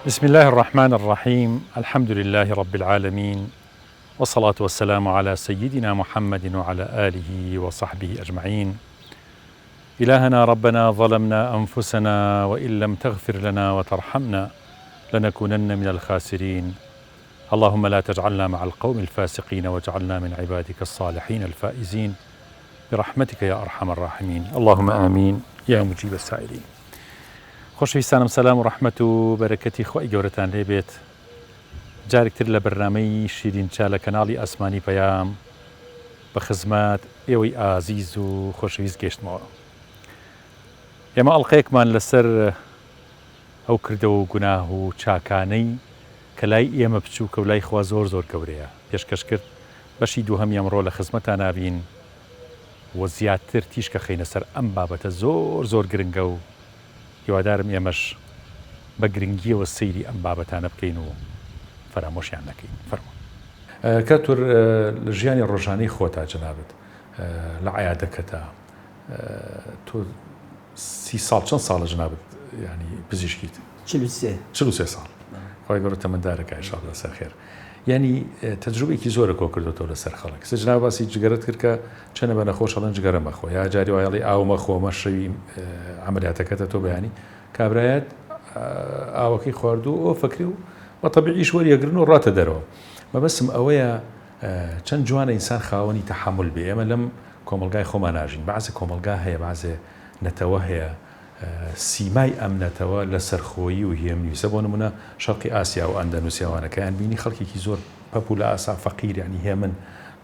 بسم الله الرحمن الرحيم. الحمد لله رب العالمين، والصلاة والسلام على سيدنا محمد وعلى آله وصحبه أجمعين. إلهنا ربنا ظلمنا أنفسنا وإن لم تغفر لنا وترحمنا لنكونن من الخاسرين. اللهم لا تجعلنا مع القوم الفاسقين واجعلنا من عبادك الصالحين الفائزين برحمتك يا أرحم الراحمين. اللهم آمين يا مجيب السائلين. خۆشەویستانم سەلام و ڕەحمەت و بەرەکەتی خۆی گەورەتان لێبێت. جارێکتر لە بەرنامەی شیرینچا لە کەناڵی ئاسمانی پەیام بە خزمەت ئێوەی ئازیز و خۆشەویست گەیشتمەوە. ئێمە ئەڵقەیەکمان لەسەر ئەو کردەوە و گوناه و چاکانەی کە لای ئێمە بچووکە و لای خوا زۆر زۆر گەورەیە پێشکەش کرد. بەشی دووهەمی ئەمڕۆ لە خزمەتان نابین و زیاتر تیشکە خەینە سەر ئەم بابەتە زۆر زۆر گرنگە و هیوادارم ئێمەش بە گرنگیەوە سەیری ئەم بابەتانە بکەین و فەرامۆشیان نەکەین. فەرموو کاتور لە ژیانی ڕۆژانەی خۆتا جەنابەت لە عەیادەکەتە تۆ 30 ساڵ چەند ساڵە جەنابەت ینی پزیشکیت؟ 43 ساڵ. خۆی گەورە تەمەندارەکە ئینشاڵڵا سەرخێر. ینی تەجروبێکی زۆرە کۆ کردوتەوە لەسەر خەڵک. سە جەناب باسی جگەرت کرد کە چەنە بە نەخۆش هەڵەن جگەرە مەخۆ یا جاری وایڵی ئاو مەخۆمە شەوی عەمەلیاتەکەتە تۆ بەیانی کابرایەت ئاوەکەی خواردو ئەو فەکری و تەبیعیش وەریەگرن و ڕاتە دەرەوە. مەبەسم ئەوەیە چەند جوانە ئینسان خاوەنی تەحەمل بێ. ئێمە لەم کۆمەلگای خۆمان ناژین. بەعزێ کۆمەلگا هەیە، بەعزێ نەتەوە هەیە، سیمای ئەم نەتەوە لە سەرخۆیی و هێمنویسە. بۆ نمونە شەرقی ئاسیا و ئەندەنوسیاوانەکەیان بینی خەڵکێکی زۆر پەپوولە ئاسا فەقیر ینی هێمن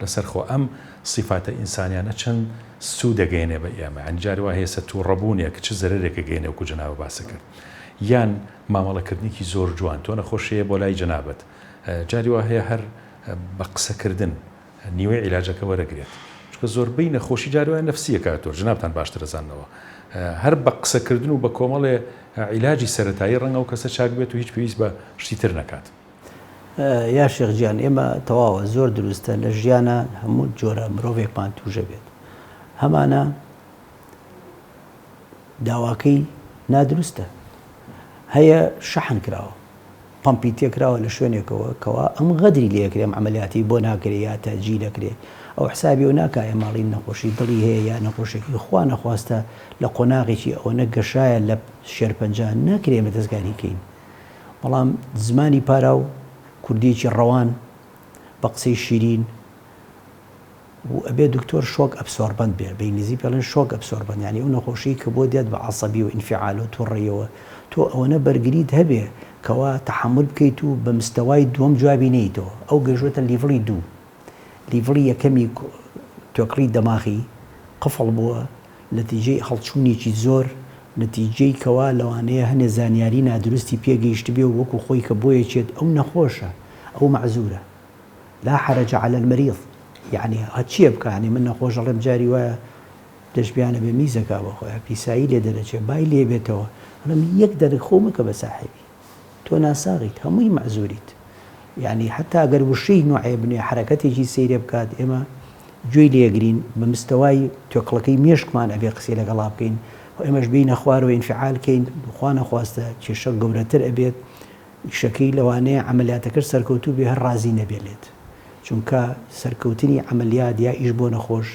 لەسەرخۆ. ئەم سیفاتە ئینسانیانە چەند سوود دەگەێنێ بە ئێمە. ئەنی جاری وا هەیە سەتوو ڕەبوونێک چ زەرێکە گەێنێ وکو جەنابە باسە کرد. یان مامەڵەکردنێکی زۆر جوان تۆ نەخۆشیە بۆ لای جەنابەت. جاری وا هەیە هەر بە قسەکردن نیوەی عیلاجەکە وەرەگرێت. چکە زۆربەی نەخۆشی جاری وایە نەفسیە کاتۆر جەنابتان باشتر دەزانەوە. هەر بە قسەکردن و بە کۆمەڵێ عیلاجی سەرەتایی ڕەنگە و کەسە چاک بێت و هیچ پێویست بە شتی تر نەکات. یا شێخ گیان ئێمە تەواوە زۆر دروستە لە ژیانە هەموو جۆرە مرۆڤێکمان توژە بێت. هەمانە داواکەی نادروستە. هەیە شەحن کراوە، پەمپی تێکراوە لە شوێنێکەوە کەوا ئەم غەدری لێکرێم عملیاتی بۆ ناکرێ یا تەجی دەکرێت. ئەو حسابی و ناکایە ماڵی نەخۆشی دڵی هەیە یا نەخۆشێکی خوا نەخواستە لە قۆناغێکی ئەوەنە گەشایە لە شێرپەنجان ناکرێ بە دەستگاری کەین. بەڵام زمانی پارا و کوردیکی ڕەوان بە قسەی شیرین و ئەبێ دکتۆر شۆک ئەبسۆربەند بێ، بە ئینگلیزی پێڵێن شۆک ئەبسۆربەند، یعنی ئەو نەخۆشی کە بۆ دێت بە عەسەبی و ئینفعال و تووڕێیەوە تۆ ئەوەنە بەرگریت هەبێ کەوا تەحەمل بکەیت و بە مستەوای دووەم جوابی نەیتەوە. ئەو گەژوێتە لیڤڵی دوو. لیڤڵی یەکەمی تۆکڵی دەماغی قفڵ بووە نەتیجەی هەڵچوونێکی زۆر، نەتیجەی کەوا لەوانەیە هەنێ زانیاری نادروستی پێگەیشت بێ و وەکو خۆی کە بۆیەکێت ئەو نەخۆشە، ئەو مەعزورە. لا حرج على المريض، یعنی هەچیە بکانی من نەخۆش ئەڵێم جاری وایە دەشبیانە بێ میزەکە بە خۆیان پیسایی لێ دەرەچێت بای لێ بێتەوە ئەڵێم یەک دەرخۆ مەکە بە ساحێبی، تۆ ناساغیت، هەمووی مەعزوریت. یعنی حتا ئەگەر وشەی نوعێ بنێ حرەکەتێکی سەیرێ بکات ئێمە گوێی لێگرین بە مستەوای تۆکڵەکەی مێشکمان ئەبێ قسەی لەگەڵا بکەین و ئێمەش بینە خوارەوە ئینفعال کەین خوا نەخواستە کێشە گەورەتر ئەبێت شەکەی لەوانەیە عملیاتەکە سەرکەوتوو بێ هەر ڕازی نەبێت. چونکە سەرکەوتنی عملیات یا ئیش بۆ نەخۆش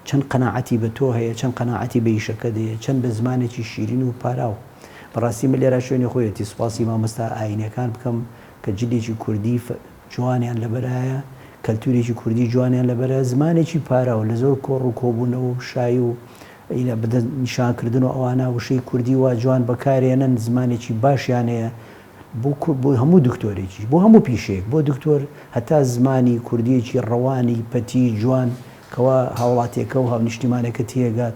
چەند قەناعەتی بە تۆ هەیە، چەند قەناعەتی بە ئیشەکە دەیە، چەند بە زمانێکی شیرین و پاراو. بەڕاستی من لێرە شوێنی خۆیەتی سوپاسی مامۆستا ئاینەکان بکەم کە جلێکی کوردی جوانیان لەبەرایە، کەلتورێکی کوردی جوانیان لەبەرە، زمانێکی پاراوە لە زۆر کۆڕ و کۆبوونەوە و شایی و بدە نیشانکردن و ئەوانە وشەی کوردی وا جوان بەکارێنن، زمانێکی باشیانەیە بۆ هەموو دکتۆرێکی، بۆ هەموو پیشەیەک، بۆ دکتۆر هەتا زمانی کوردیەکی ڕەوانی پەتی جوان کەوا هاوڵاتێکە و هاونیشتیمانەکە تێگات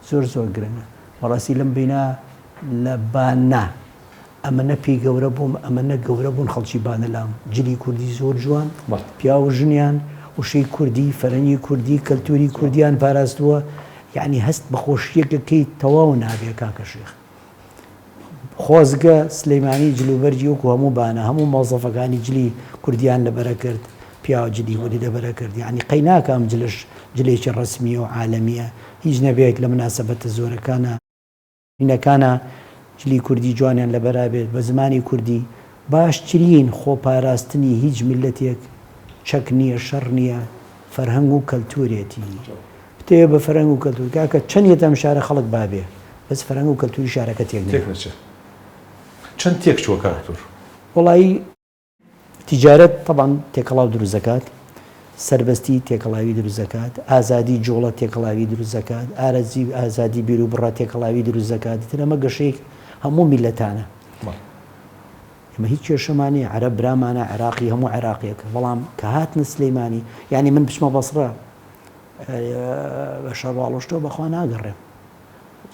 زۆر زۆر گرنگە. بەڕاستی لەم بینە لە بانە ئەمەنە پێی گەورە بووم، ئەمەنە گەورە بوون خەڵکی بانەلام. جلی کوردی زۆر جوان، پیا و ژنیان وشەی کوردی، فەرەنگی کوردی، کەلتوری کوردیان پاراستووە. یعنی هەست بە خۆشیەکەکەی تەواو نابێ کاکە شێخ. خۆزگە سلەیمانی جلوبەرجی وەکو هەموو بانە هەموو مۆزەفەکانی جلی کوردیان لەبەرە کرد، پیا و جلی وەلی لەبەرە کرد. یعنی قەیناکەم جلش جلێکی ڕسمیە و عالەمیە، هیچ نەبێت لە مناسەبەتە زۆرەکانە اینەکانە جلی کوردی جوانیان لەبەرا بێت بە زمانی کوردی باشترین خۆپاراستنی هیچ میلەتێک چەک نییە شەڕ نییە فەرهەنگ و کەلتورێتی پتێ بە فەرهەنگ و کەلتور کاکە چەندێت ئەم شارە خەڵک بابێ بەس فەرهەنگ و کەلتوری شارەکە تێک نەچێت چەند تێک چووە کاکتۆر وڵایی تیجارەت طبعاً تێکەڵاو دروست دەکات سربەستی تێکەڵاوی دروست دەکات ئازادی جوڵە تێکەڵاوی دروست دەکات ئازادی بیر و بڕا تێکەڵاوی دروست دەکات تر ئەمە گەشەیەک هەموو میلەتانە ئەمە هیچ کێشەمانی عەرەب برامانە عێراقی هەموو عێراقیەکە بەڵام کە هاتنە سلەیمانی یعنی من بچمە بەسڕە بە شەڕواڵۆشتەوە بەخوا ناگەڕێم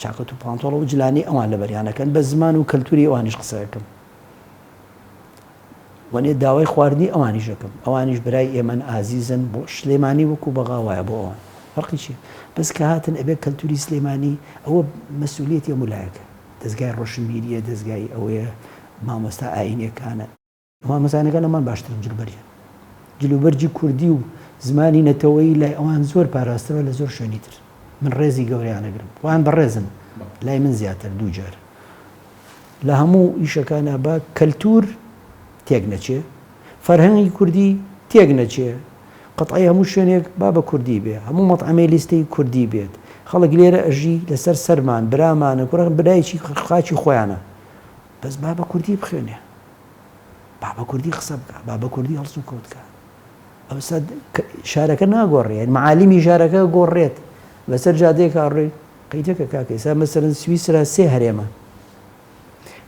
چاکەت و پانتۆڵە و جلانی ئەوان لە بەریانەکەن بە زمان و کەلتوری ئەوانیش قسەکەم وانێ داوای خواردنی ئەوانیش دەکەم ئەوانیش برای ئێمەن ئازیزن بۆ سلێمانی وەکو بەغا وایە بۆ ئەوان فەرقی چیە بەس کە هاتن ئەبێ کەلتوری سلێمانی ئەوە مەسئولیەتی هەمولایەکە دەستگای ڕۆشنبیریە دەستگای ئەوەیە مامۆستا ئاینیەکانە مامۆستانەکان لەمان باشترن جلوبەرجە جلوبەرجی کوردی و زمانی نەتەوەی لای ئەوان زۆر پاراستەوە لە زۆر شوێنی تر من ڕێزی گەوریانەگرم وان بەڕێزن لای من زیاتر دوو جار لە هەموو ئیشەکانە بە کەلتور تێک نەچێ فەرهەنگی کوردی تێک نەچێ قەتعی هەموو شوێنێک با بە کوردی بێ هەموو مەطعمەی لیستەی کوردی بێت خەڵک لێرە ئەژی لەسەر سەرمان برامانە کوڕ برایکی خاچی خۆیانە بەس با بە کوردی بخوێنێ با بە کوردی قسە بکە با بە کوردی هەڵسو کەوتکە ئەوستا شارەکە ناگۆڕێت معالیمی شارەکە گۆڕێت بەسەر جادەیەکە ڕێ قەیتەکە کاکە ئێستا مەسەرەن سویسرا سێ هەرێمە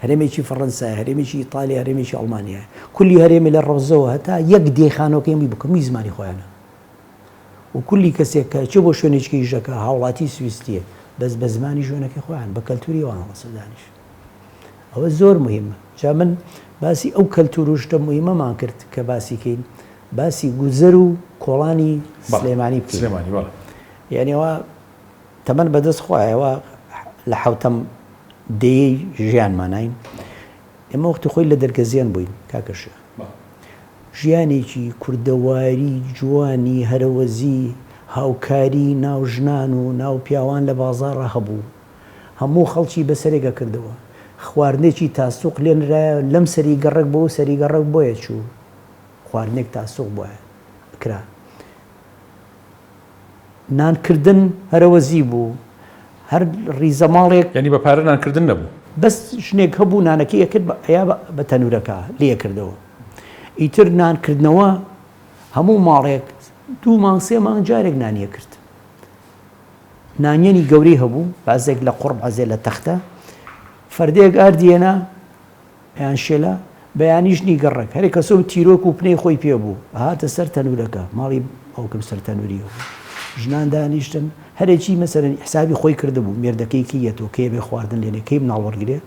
هەرێمێکی فەڕەنسای هەرێمێکی ئیتالیا هەرێمێکی ئەڵمانیا کولی هەرێمی لە ڕەوزەوە هەتا یەک دێخانەکەمی بکەمی زمانی خۆیانە و کولی کەسێک کە چ بۆ شوێنێکی ژەکە هاوڵاتی سویستیە بەس بە زمانی ژوێنەکەی خۆیان بە کەلتوری ئەوان هەڵسەدانیش ئەوە زۆر مهمە جا من باسی ئەو کەلتور و شتە مهمەمان کرد کە باسیکەین باسی گوزەر و کۆڵانی سلێمانی بکەین یعنی ئەوە تەمەن بەدەست خۆیەوە لە حوتەم دەیەی ژیانمانین ئێمە وەختی خۆی لە دەرکەزیان بووین کاکەشە ژیانێکی کوردەواری جوانی هەرەوەزی هاوکاری ناو ژنان و ناو پیاوان لە بازاڕە هەبوو هەموو خەڵکی بەسەرێکە کردەوە خواردنێکی تاسوق لێنرایە لەم سەری گەڕک بۆ و سەری گەڕک بۆیە چوو خواردنێک تاسوق بۆیە بکرا نانکردن هەرەوەزی بوو هەر ڕیزەماڵێک ینی بە پارە نانکردن نەبوو بەس شنێک هەبوو نانەکەی کرد ئەیا بە تەنورەکە لێ کردەوە ئیتر نانکردنەوە هەموو ماڵێک دوو مانگ سێ مانگ جارێک نانیە کرد نانیێنی گەورەی هەبوو بازێک لە قوڕ بازێ لە تەختە فەردێک ئاردیێنە یان شێلە بەیانیشنی گەڕێک هەرێک کەسۆ تیرۆک و پنەی خۆی پێ بوو هاتە سەر تەنورەکە ماڵی ئەوکەم سەر تەنوریەوە ژنان دانیشتن هەرێکی مەسەرەن حسابی خۆی کردبوو مێردەکەیکی یەتەوە کێ بێ خواردن لێنێ کەی مناڵوەرگێ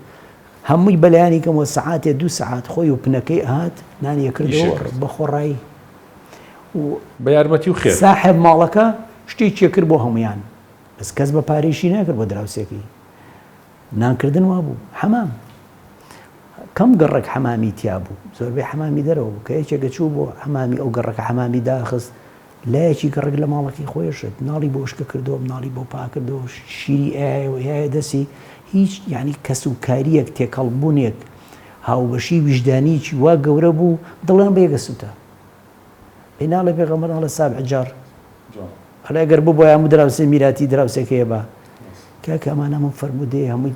هەمووی بەلایانی کەمەوە سەعاتێ دوو سەعات خۆی و پنەکەی ئاهات نانیە کردەوە بە خۆڕایی بە یارمەتی و خێر ساحب ماڵەکە شتێک چێ کرد بۆ هەمویان بەس کەس بە پارێشی ناکرد بۆ دراوسێکی نانکردن وا بوو حەمام کەم گەڕێک حەمامی تیا بوو زۆربەی حەمامی دەرەوە بوو کە یەکێکە چوو بۆ حەمامی ئەو گەڕەکە حەمامی داخست لایەکی گەڕێک لە ماڵەکەی خۆیشت ناڵی بۆ شکە کردەوە ناڵی بۆ پاکردەوە شیری ئایە دەسی هیچ یعنی کەسوکاریەک تێکەڵبوونێک هاوبەشی ویژدانیی وا گەورە بوو دڵیان بەیەکە سوتە پێی ناڵێ پێغەمبەر ناڵێ سابع جار هەڵێ ئەگەر بوو بۆ یان دراوسێ میراتی دراوسێکەیە بە کاکە ئەمانە من فەرمودەیە هەمووی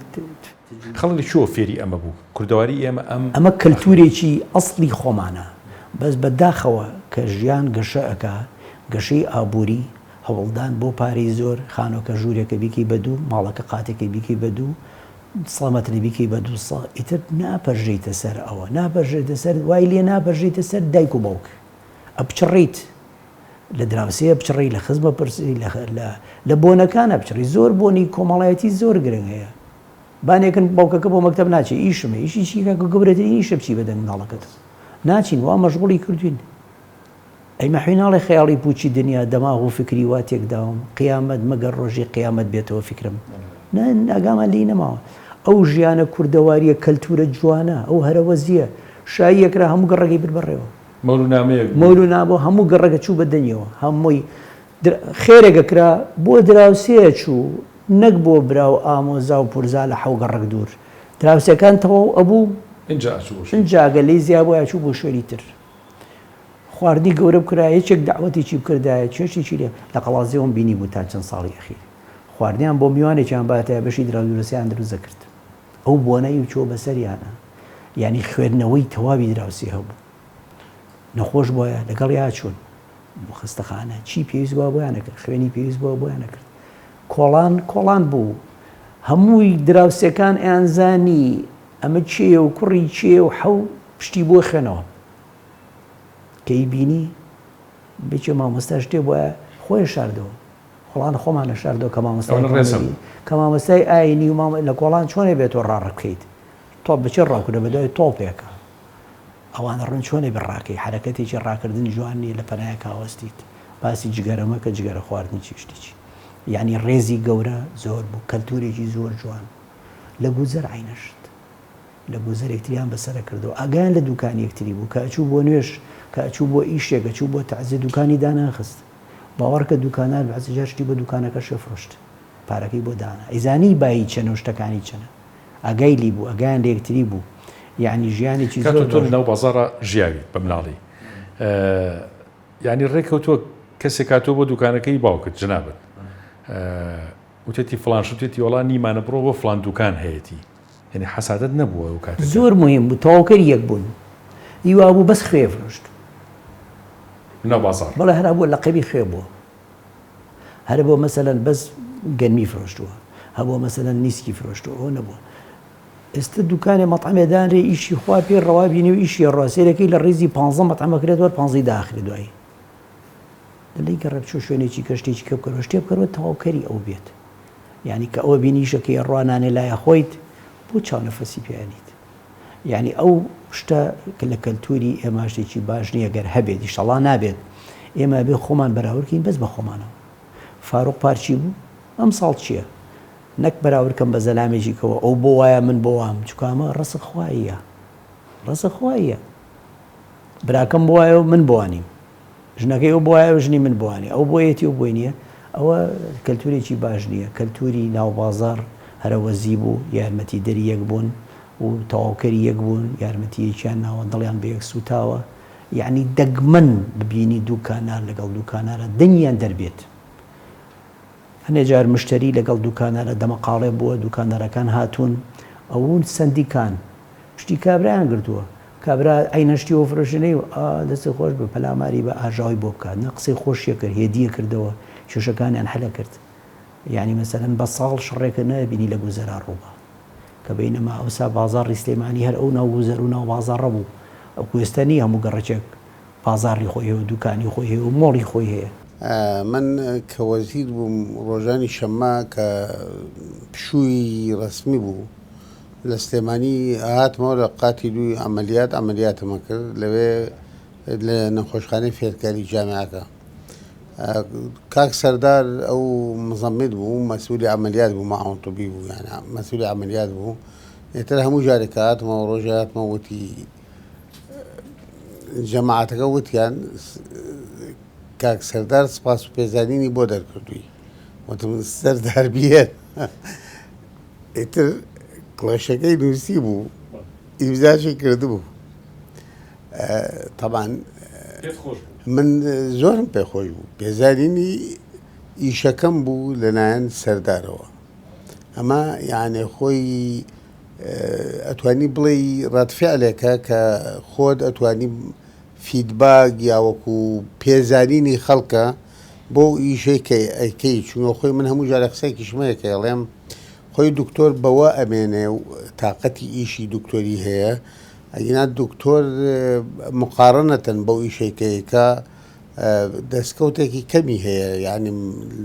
خەڵکی چۆ فێری ئەمە بوو کوردەواری ئێمە ئەمە کەلتورێکی ئەسڵی خۆمانە بەس بەداخەوە کە ژیان گەشە ئەکا گەشەی ئابووری هەوڵدان بۆ پارەی زۆر خانۆکە ژوورێکە بیکەی بەدوو ماڵەکە قاتێکی بیکەی بەدوو سەڵمەتری بیکەی بە 2 ساڵ ئیتر ناپەژێتە سەر ئەوە ناپەژێتە سەر وای لێ ناپەژێتە سەر دایک و باوک ئەپچڕیت لە دراوسەیە بچڕی لە خزمە پرسی لە بۆنەکانە بچڕی زۆر بۆنی کۆمەڵایەتی زۆر گرنگ هەیە بانێکن باوکەکە بۆ مەکتەب ناچێت ئیشمە ئیشی چیکە گەورەترین ئیشە بچی بەدەنگ مناڵەکەت ناچین وا مەشغوڵی کردوین ئەیمە حوێناڵی خەیاڵی پوچی دنیا دەماغ و فکری وا تێکداوم قیامەت مەگەر ڕۆژی قیامەت بێتەوە فکرم ئاگامان لی نەماوە ئەو ژیانە کوردەواریە کەلتورە جوانە ئەو هەرەوەزیە شاییەکرا هەموو گەڕەکەی بر بڕێەوە مەولو نابۆ هەموو گەڕەکە چوو بە دەنیەوە هەمووی خێرێکە کرا بۆ دراوسەیە چوو نەک بۆ برا و ئامۆزا و پورزا لە حەو گەڕک دوور دراوسەکان تەواو ئەبوو اینجا ئەگەر لی زیاب وایە چوو بۆ شوێنی تر خواردنی گەورە بکرا یەکێک داوەتێکی بکردایە چێشتی چی لێ لە قەڵازیەوەم بینی بوو تا چەند ساڵی ئەخیر خواردنیان بۆ میوانێکیان باتە بەشی دراوسیان دروست دەکرد ئەو بۆنەی و چۆ بەسەریانە یعنی خوێندنەوەی تەواوی دراوسی هەبوو نەخۆش بۆیە لەگەڵ یا چوون بۆ خستەخانە چی پێویست بووە بۆیان نەکرد خوێنی پێویست بووە بۆیان نەکرد کۆڵان بوو هەمووی دراوسەکان ئەیانزانی ئەمە چێە و کوڕی چێ و حەو پشتی بۆ خوێنەوە کەی بینی بچێ مامۆستا شتێ بۆیە خۆی شاردەوە خۆڵانە خۆمانە شاردەوە کە مامۆستای ئاینی و لە کۆڵان چۆنێ بێتەوە ڕاڕەکەیت تۆ بچێ ڕاکوونە بەدوای تۆپێکە ئەوانە ڕوون چۆنێ بڕاکەی حرەکەتێکی ڕاکردن جوانی لە پەنایە کاوەستیت باسی جگەرەمە کە جگەرە خواردنی چیشتێکی یعنی ڕێزی گەورە زۆر بوو کەلتورێکی زۆر جوان لە گوزەر عینەشت لە گوزەر یەکتریان بەسەرە کردەوە ئاگیان لە دوکانی یەکتری بوو کە ئەچوو بۆ نوێش کە ئەچوو بۆ ئیشێکە چوو بۆ تەعزیە دوکانی داناخست باوەڕکە دوکانار بەعزیجار شتی بە دوکانەکە شەفرۆشت پارەکەی بۆ دانا ئەیزانی بایی چەنە و شتەکانی چەنە ئەگای لی بوو ئەگیان لە یەکتری بوو یعنی ژیانێکی زۆر ناو بازاڕە ژیاوی بە مناڵی یعنی ڕێکەوتووە کەسێک کاتۆ بۆ دوکانەکەی باوکت جنابەت وتێتی فلان شتێتی وەڵا نیمانە بڕۆ بۆ فلان دوکان هەیەی یعنی حەسادەت نەبووە و کات زۆر مهم بوو تەواوکەری یەک بوون هیوا بوو بەس خوێ فرۆشت ناو بازاڕ بەڵێ هەرا بووە لەقەبی خوێ بووە هەر بۆ مەسەلەن بەس گەرمی فرۆشتووە هەبووە مەسەلەن نیسکی فرۆشتووە ئەوە نەبووە ئێستا دوکانێ مەطعمێدانرێ ئیشی خوا پێ ڕەوا بینی و ئیشی ڕاستێرەکەی لە ڕێزی 15 مەطعمەکرێت وەر 15 داخری دوایی دەڵی گەڕێ بچۆ شوێنێکی کەشتێکی کە بکەرەوە شتێ بکەرەوە تەواوکەری ئەو بێت یعنی کە ئەوە بینیشەکەی ڕوانانێ لایە خۆیت بۆ چاونەفەسی پێیانیت یعنی ئەو شتە کە لە کەلتوری ئێمە شتێکی باش نییە گەر هەبێت ئیشەڵا نابێت ئێمە بێ خۆمان بەراوردکەین بەس بە خۆمانەوە فاروق پارچی بوو ئەم ساڵ چییە نەک بەراوردکەم بە زەلامێکی کەەوە ئەو بۆ وایە من بۆ وام چکامە ڕسق خوایە براکەم بۆ وایە و من بوانیم ژنەکەی ئەو بۆایە و ژنی من بوانێ ئەو بۆیەتی و بۆی نییە ئەوە کەلتورێکی باش نییە کەلتوری ناوبازار هەرەوەزی بوو یارمەتی دەری یەک بوون و تەواوکەری یەک بوون یارمەتیەکیان ناوە دڵیان بە یەک سوتاوە یعنی دەگمەن ببینی دوکانار لەگەڵ دوکانارە دنیان دەربێت هەنێ جار مشتری لەگەڵ دوکانارە دەمەقاڵێ بووە دوکاندارەکان هاتوون ئەوون سندیکان پشتی کابرایان گرتووە کابرا ئەینەشتی و فرۆشنەی و دەستی خۆش بە پەلاماری بە ئاژاوی بۆ بکات نە قسەی خۆشیە کرد هێدیە کردەوە کێشەکانیان هەلە کرد یعنی مەسەلەن بە ساڵ شڕێکە نەبینی لە گوزەرا ڕووبە کە بەینەما ئەوسا بازاڕی سلێمانی هەر ئەو ناو گوزەر و ناو بازاڕە بوو ئەو کوێستە نیە هەموو گەڕەچێک بازاڕی خۆی هەیە و دوکانی خۆی هەیە و مۆڵی خۆی هەیە من کە وەزیر بووم ڕۆژانی شەممە کە پشووی ڕسمی بوو لە سلێمانی هاتمەوە لە قاتی دوی ئەمەلیاتمە کرد لەوێ لە نەخۆشخانەی فێرکاری جامعەکە کاک سەردار ئەو مزەمید بوو مەسئولی ئەمەلیات بوو ماعۆنتوبی بوو یانە مەسئولی ئەمەلیات بوو ئێتر هەموو جارێکە هاتمەوە ڕۆژە هاتمە وتی جەماعەتەکە وتیان کاک سەردار سپاس و پێزانینی بۆ دەرکردووی وتم سەردار بێت ئیتر کڵەشەکەی نووسی بوو ئیمزاشی کردبوو طبعا من زۆرم پێخۆش بوو پێزانینی ئیشەکەم بوو لەلایەن سەردارەوە ئەمە یعنی خۆی ئەتوانی بڵێ ڕەتفعلێکە کە خۆت ئەتوانی فیدباک یاوەکو پێزانینی خەڵکە بۆ ئیشەی ئەیکەی چونکە خۆی من هەموو جارە قسەیەکیشمەیەکە ئەڵێم خۆی دکتۆر بەوە ئەمێنێ و تااقەتی ئیشی دکتۆری هەیە ئەگینا دکتۆر مقارنەتەن بەو ئیشەیکەیەکە دەستکەوتێکی کەمی هەیە یعنی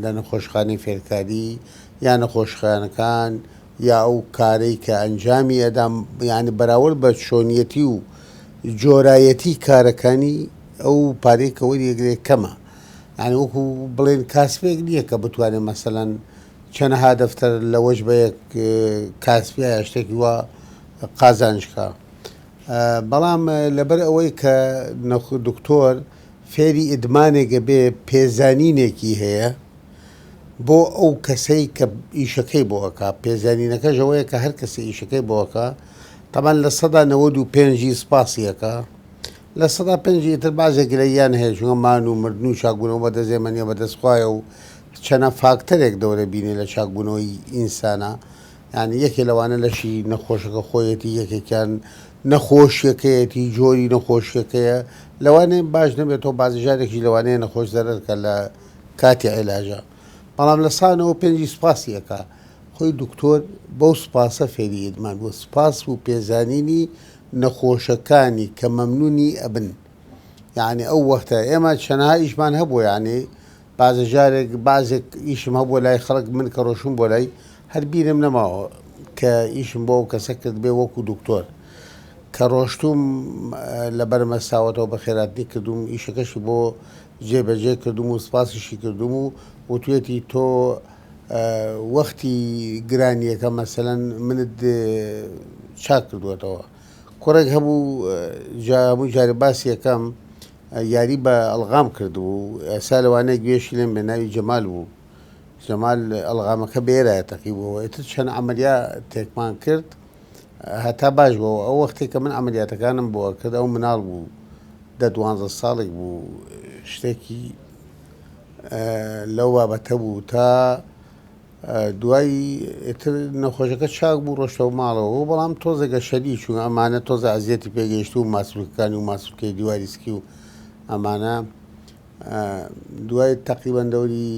لە نەخۆشخانەی فێرکاری یا نەخۆشخانەکان یا ئەو کارەی کە ئەنجامی ئەدام یعنی بەراورد بە چۆنیەتی و جۆرایەتی کارەکانی ئەو پارەیەکە وەریەگرێ کەمە یعنی وەکو بڵێن کاسبێک نییە کە بتوانێت مەسەلەن چەندەها دەفتەر لەوەش بە یەک کاسبی یا شتێکی وە قازانجکە بەڵام لەبەر ئەوەی کە دکتۆر فێری ئیدمانێکە بێ پێزانینێکی هەیە بۆ ئەو کەسەی کە ئیشەکەی بۆەکە پێزانینەکەش ئەوەیە کە هەر کەسی ئیشەکەی بۆەکە طبعا لە سەدا 95 سپاسیەکە لە سەدا 5 تر بازێکی لەیان هەیە چونکە مان و مردن و چاکبوونەوە بەدەستێمەنیە بەدەستخوایە و چەنە فاکتەرێک دەورە بینێ لە چاکبوونەوەی ئینسانە یعنی یەکێ لەوانە لەشی نەخۆشەکە خۆیەتی یەکێکیان نەخۆشیەکەیەتی جۆری نەخۆشیەکەیە لەوانێ باش نەبێتەوە بازیژارێکی لەوانەیە نەخۆش زەرەرکە لە کاتی عیلاجە بەڵام لە سانەوە 5 سپاسیەکە خۆی دکتۆر بەو سپاسە فێری ئیدمان بوو سپاس و پێزانینی نەخۆشەکانی کە مەمنونی ئەبن یعنی ئەو وەختە ئێمە چەنەها ئیشمان هەبوو یعنی بازەژارێک بازێک ئیشم هەبوو لای خەڵک من کە ڕۆشم بۆ لای هەر بیرم نەماوە کە ئیشم بۆ کەسە کرد بێ وەکو دکتۆر کە ڕۆشتوم لە بەرمەساوەتەوە بە خێراتنی کردوم ئیشەکەشی بۆ جێبەجێ کردوم و سپاسیشی کردوم و وتوێتی تۆ وەختی گرانیەکە مەسەلەن منت چاک کردوێتەوە کوڕێک هەبوو هەموو جارێ باسی یەکەم یاری بە ئەلغام کردو و ئێستا لەوانەیە گوێشی لێم بێ ناوی جەمال بوو جەمال ئەلغامەکە بێرایە تەقیبەوە ئێتر چەند عەمەلیا تێکمان کرد هەتا باش بووەوە ئەو وەختێک کە من عەمەلیاتەکانم بۆ کرد ئەو مناڵ بوو 10-12 ساڵێک بوو شتێکی لەو بابەتە بوو تا دوایی ئێتر نەخۆشەکە چاک بوو ڕۆشتەوە ماڵەوە بەڵام تۆزێکە شەدی چوون ئەمانە تۆزە ئەزیەتی پێگەیشت و ماسوولەکانی و ماسوولکەی دیواریسکی و ئەمانە دوای تەقریبەن دەوری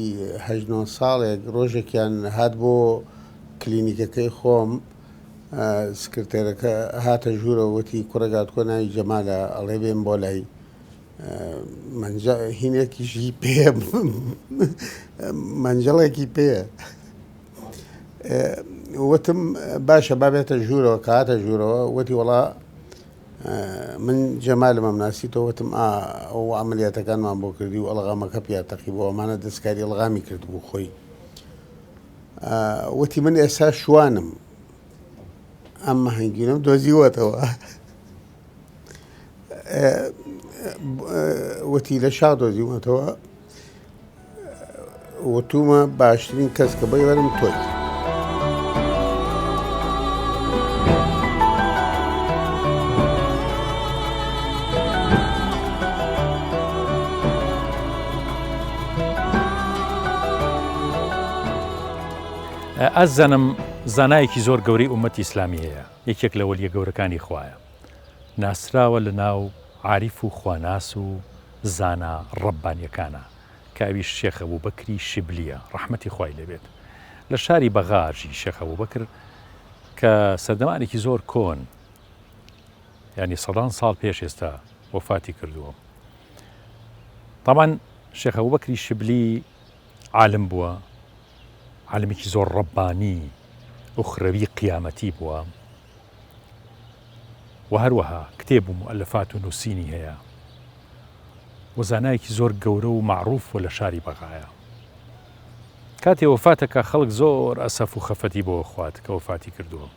8-9 ساڵێک ڕۆژێکیان هات بۆ کلینیکەکەی خۆم سکرتێرەکە هاتە ژوورە وتی کوڕەگات کۆ ناوی جەمالە ئەڵێ بێم بۆ لای هینێکیشی پێ مەنجەڵێکی پێە وتم باشە بابێتە ژوورەوە کە هاتە ژوورەوە وتی وەڵا من جەمالم ئەمناسیتەوە وتم ئەو عەمەلیاتەکانمان بۆ کردی و ئەڵغامەکە پیا تەقیبەوە ئەمانە دەستکاری ئەڵغامی کرد بوو خۆی وتی من ئێستا شوانم ئەمە هەنگینم دۆزیوەتەوە وتی لە شا دۆزیوەتەوە وتومە باشترین کەس کە بەیڵەرم تۆی ئەزانم زانایەکی زۆر گەورەی ئومەتی ئیسلامی هەیە یەکێک لە وەلیە گەورەکانی خوایە ناسراوە لە ناو عاریف و خواناس و زانا ڕەبانیەکانە کاوی شێخ ئەبوبەکری شیبلیە ڕەحمەتی خوای لێبێت لە شاری بەغاژی شێخ ئەبوبەکر کە سەردەمانێکی زۆر کۆن ینی 100 ساڵ پێش ئێستا وەفاتی کردووە تامان شێخ ئەبوبەکری شیبلی عالم بووە عالمێکی زۆر ڕەبانی ئوخرەوی قیامەتی بووە و هەروەها کتێب و مؤلفات و نووسینی هەیە وەزانایەکی زۆر گەورە و معروف و لە شاری بەغایە کاتێ وەفاتەکە خەڵک زۆر ئەسەف و خەفەتی بۆ خوات کە وەفاتی کردووە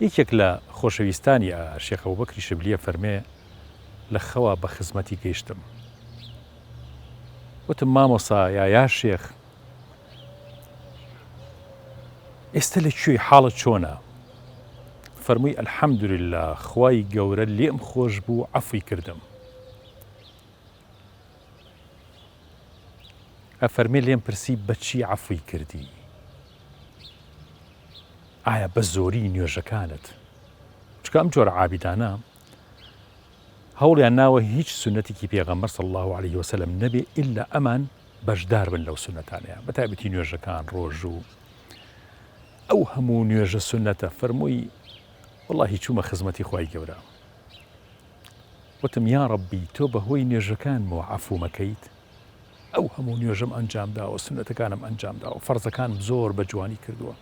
یەکێک لە خۆشەویستانی شێخ ئەبوبەکری شیبلیە فەرمێ لە خەوا بە خزمەتی گەیشتم وتم مامۆسا یا شێخ ئێستا لەکوێی حاڵت چۆنە فەرمووی ئەلحەمدولله خوای گەورە لێم خۆش بوو عەفوی کردم ئەفەرمێ لێم پرسی بەچی عەفوی کردی ئایا بە زۆری نوێژەکانت چکە ئەم جۆرە عابیدانە هەوڵیان ناوە هیچ سونەتێکی پێغەمبەر صلی الله عليه وسلم نەبێ ئیلا ئەمان بەشدار بن لەو سونەتانەیە بەتایبەتی نوێژەکان ڕۆژ و ئەو هەموو نوێژە سونەتە فەرمووی وەڵڵاهی چوومە خزمەتی خوای گەورە وتم یا ڕەبی تۆ بەهۆی نوێژەکانمەوە عەفوو مەکەیت ئەو هەموو نوێژەم ئەنجامداوە سونەتەکانم ئەنجامداوە فەرزەکانم زۆر بە جوانی کردووە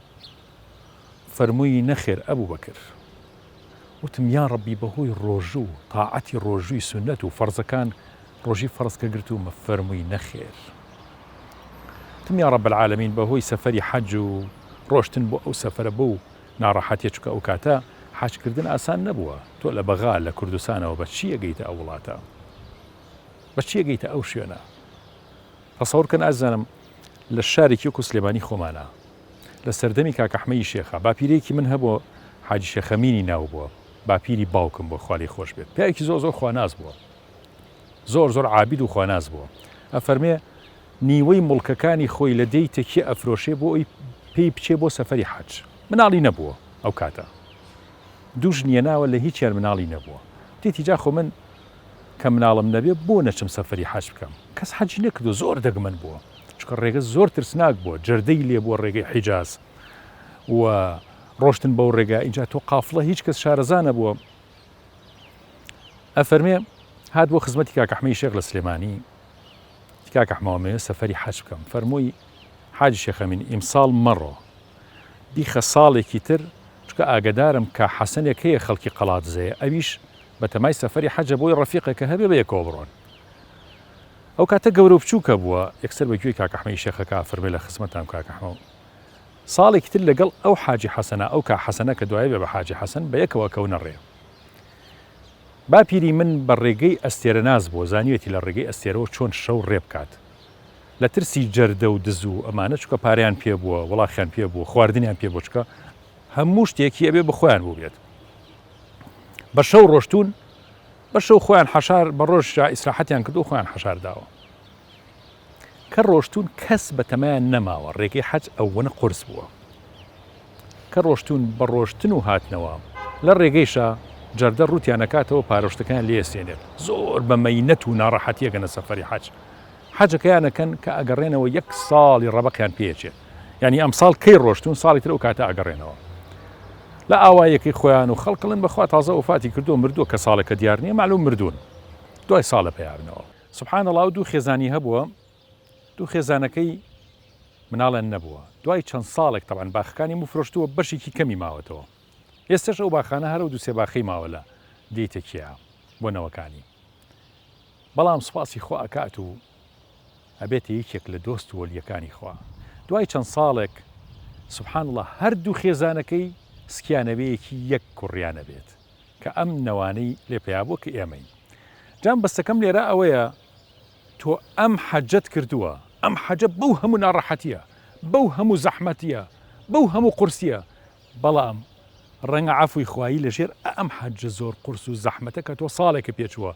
فەرمووی نەخێر ئەبوبەکر وتم یا ڕەبی بەهۆی ڕۆژوو تاعەتی ڕۆژووی سونەت و فەرزەکان ڕۆژی فەرزکە گرتوومە فەرمووی نەخێر وتم یا ڕەب العالەمین بەهۆی سەفەری حەج و ڕۆشتن بۆ ئەو سەفەرە بۆ ناڕەحەتیە چکە ئەو کاتە حاجکردن ئاسان نەبووە تۆ لە بەغا لە کوردستانەوە بە چی ئەگەیتە ئەو وڵاتە بە چی ئەگەیتە ئەو شوێنە تەسەوڕکە ئازانم لە شارێکی وەکو سلێمانی خۆمانە لە سەردەمی کاکەحمەی شێخە باپیرەیەکی من هەبووە حاجی شێخەمینی ناو بووە باپیری باوکم بۆ خوالی خۆش بێت پیاوێکی زۆر خواناز بووە زۆر عابید و خواناز بووە ئەفەرمێ نیوەی مڵکەکانی خۆی لە دەی تەکیە ئەفرۆشێ بۆ ئەوی پێی بچێ بۆ سەفەری حەج مناڵی نەبووە ئەو کاتە دووژ نییە ناوە لە هیچیان مناڵی نەبووە تێتی جا خۆ من کە مناڵم نەبێ بۆ نەچم سەفەری حەج بکەم کەس حەجی نەکردو زۆر دەگمەن بووە چکە ڕێگە زۆر ترسناک بووە جەردەی لێ بووە ڕێگەی حیجاز و ڕۆشتن بەو ڕێگە اینجا تۆ قافڵە هیچ کەس شارەزا نەبووە ئەفەرمێ هات بۆ خزمەتی کاک ئەحمەدی شێخ لە سلێمانی کاک ئەحمەد سەفەری حەج بکەم فەرمووی حاجی شێخەمین ئیمساڵ مەڕۆ دیخە ساڵێکی تر چکە ئاگدارم کە حەسەنێک هەیە خەڵکی قەڵات زەیە ئەویش بە تەمای سەفەری حەجە بۆی ڕەفیقێکە هەبێ بە یەکەوە بڕۆن ئەو کاتە گەورە و بچووکە بووە یەکسەر بەگوێی کاک ئەحمەدی شێخەکە فەرمێ لە خزمەتام کاک ئەحمەد ساڵێکی تر لەگەڵ ئەو حاجی حەسەنە ئەو کا حەسەنە کە دوای بێ بە حاجی حەسەن بە یەکەوە کەونە ڕێ باپیری من بە ڕێگەی ئەستێرە ناز بووە زانیوێتی لە ڕێگەی ئەستێرەوە چۆن شەو ڕێ بکات لە ترسی جەردە و دز و ئەمانە چکە پاریان پێ بووە وڵاخیان پێ بوو خواردنیان پێ بۆ چکە هەموو شتێکی ئەبێ بخۆیان بوو بێت بە شەو ڕۆشتون بە شەو خۆیان حەشار بە ڕۆژ ئیسراحەتیان کردو خۆیان حەشار داوە کە ڕۆشتون کەس بە تەمایان نەماوە ڕێگەی حەج ئەوەنە قورس بووە کە ڕۆشتون بە ڕۆشتن و هاتنەوە لە ڕێگەیشە جەردە ڕوتیانەکاتەوە پارۆشتەکان لێسێنێت زۆر بە مەینەت و ناڕەحەتیەکەنە سەفەری حەج حەجەکەیانەکەن کە ئەگەڕێنەوە یەک ساڵی ڕەبەقیان پێچێت یعنی ئەم ساڵ کەی ڕۆشتون ساڵی تر ئەو کاتە ئەگەڕێنەوە لە ئاوایەکەی خۆیان و خەڵکڵن بەخوا تازە وفاتی کردو مردووە کە ساڵێکە دیار نییە معلوم مردوون دوای ساڵە پێیابنەوە سبحان الله دوو خێزانی هەبووە دوو خێزانەکەی مناڵیان نەبووە دوای چەند ساڵێک تەبعاً باخەکانی مفرۆشتووە بەشێکی کەمی ماوەتەوە ئێستش ئەو باخانە هەرە و دووسێ باخەی ماوە لە دیتێکیە بۆ نەوەکانی بەڵام سوپاسی خوا ئەکات و ئەبێتە یەکێک لە دۆست و وەلیەکانی خوا دوای چەند ساڵێک سبحان الله هەردوو خێزانەکەی سکیانەبەیەکی یەک کوڕیانە بێت کە ئەم نەوانەی لێپەیابووە کە ئێمەین جام بەستەکەم لێرە ئەوەیە تۆ ئەم حەجەت کردووە ئەم حەجە بەو هەموو ناڕەحەتیە بەو هەموو زەحمەتیە بەو هەموو قورسیە بەڵام ڕەنگە عەفوی خوایی لەژێر ئەم حەجە زۆر قورس و زەحمەتە کە تۆ ساڵێکە پێچووە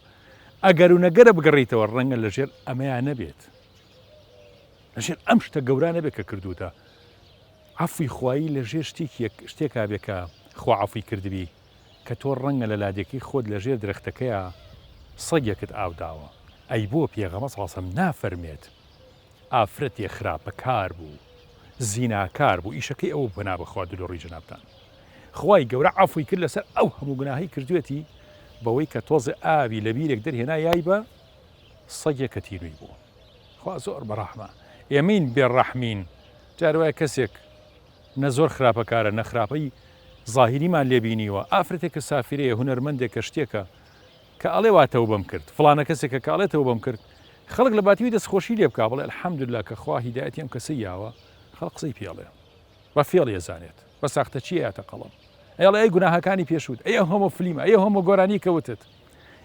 ئەگەر و نەگەرە بگەڕیتەوە ڕەنگە لەژێر ئەمەیان نەبێت لەژێر ئەم شتە گەورانە بێت کە کردوتە عەفوی خوایی لەژێر شتێکا بێ کە خوا عەفوی کردبی کە تۆ ڕەنگە لە لادێکی خۆت لەژێر درەختەکەیە سەگێکت ئاوداوە ئەی بۆ پێغەمبەر صلی الله علیه و سلم نافەرمێت ئافرەتێ خراپەکار بوو زیناکار بوو ئیشەکەی ئەوە بنا بەخوا دلۆڕی جەنابتان خوای گەورە عەفوی کرد لەسەر ئەو هەموو گوناهی کردوێتی بەوەی کە تۆزە ئاوی لە بیرێک دەرهێنا یای بە سەگێکە تیروی بوو خوا زۆر بەڕەحمە ئێمەین بێڕەحمین جاروایە کەسێک نە زۆر خراپەکارە نەخراپەی ظاهریمان لێبینیوە ئافرەتێکە سافرەیە هونەرمەندێکە شتێکە کە ئەڵێ واتەوە بەم کرد فڵانە کەسێکە کە ئەڵێتەوە بەم کرد خەڵک لە باتیوی دەستخۆشی لێ بکا بڵێ الحەمدوللا کە خوا هیدایەتی ئەم کەسەی یاوە خەڵک قسەی پێڵێ بە فێڵ ێزانێت بە ساختە چی هاتە قەڵم ئەڵێ ئەی گوناهەکانی پێشوت ئەی هەموو فلیمە ئەی هەموو گۆرانی کەوتت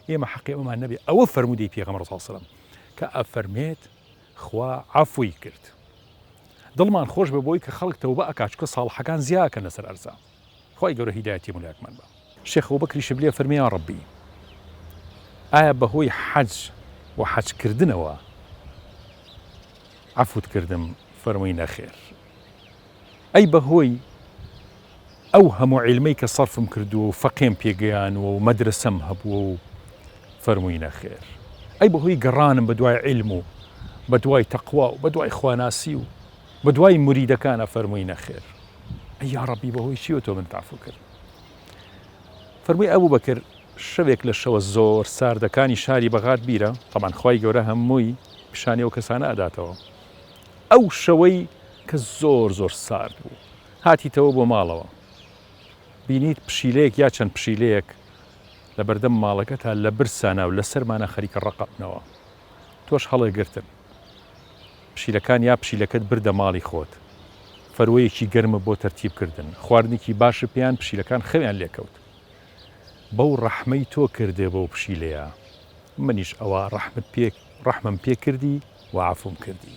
ئێمە حەقی ئەومان نەبێ ئەوە فەرمودەی پێغەمبەر صلی الله علیه و سلم کە ئەفەرمێت خوا عەفوی کرد دڵمان خۆش بە بۆی کە خەڵک تەوبە ئەکات چکە ساڵحەکان زیاکەن لەسەر ئەرزا خوای گەورە هیدایەتی مولایەکمان بە شێخ ئەبوبەکری شبلی فەرمی یا ڕەبی ئایا بەهۆی حەج و حەجکردنەوە عەفوت کردم فەرمووی نەخێر ئەی بەهۆی ئەو هەموو عیلمەی کە سەرفم کردووە و فەقێم پێگەیانوە و مەدرسەم هەبووە و فەرمووی نەخێر ئەی بەهۆی گەڕانم بە دوای عیلم و بە دوای تەقوا و بە دوای خواناسی و بە دوای موریدەکانە فەرمووی نەخێر ئەی یا ڕەبی بەهۆی چیوە تۆ من عەفو کرد فەرمووی ئەبوبەکر شەوێک لە شەوە زۆر ساردەکانی شاری بەغات بیرە تەمان خوای گەورە هەمووی پیشانی ئەو کەسانە ئەداتەوە ئەو شەوەی کە زۆر سارد بوو هاتیتەوە بۆ ماڵەوە بینیت پشیلەیەک یا چەند پشیلەیەک لە بەردەم ماڵەکە تا لە برسانە و لە سەرمانە خەریکە ڕقەبنەوە تۆش هەڵێ گرتن پشیلەکان یا پشیلەکەت بردە ماڵی خۆت فەرۆیەکی گەرمە بۆ تەرتیبکردن خواردنێکی باشە پێیان پشیلەکان خەویان لێکەوت بەو ڕەحمەی تۆ کردێ بەو پشیلەیە منیش ئەوە ڕەحمەم پێ کردی و عەفوم کردی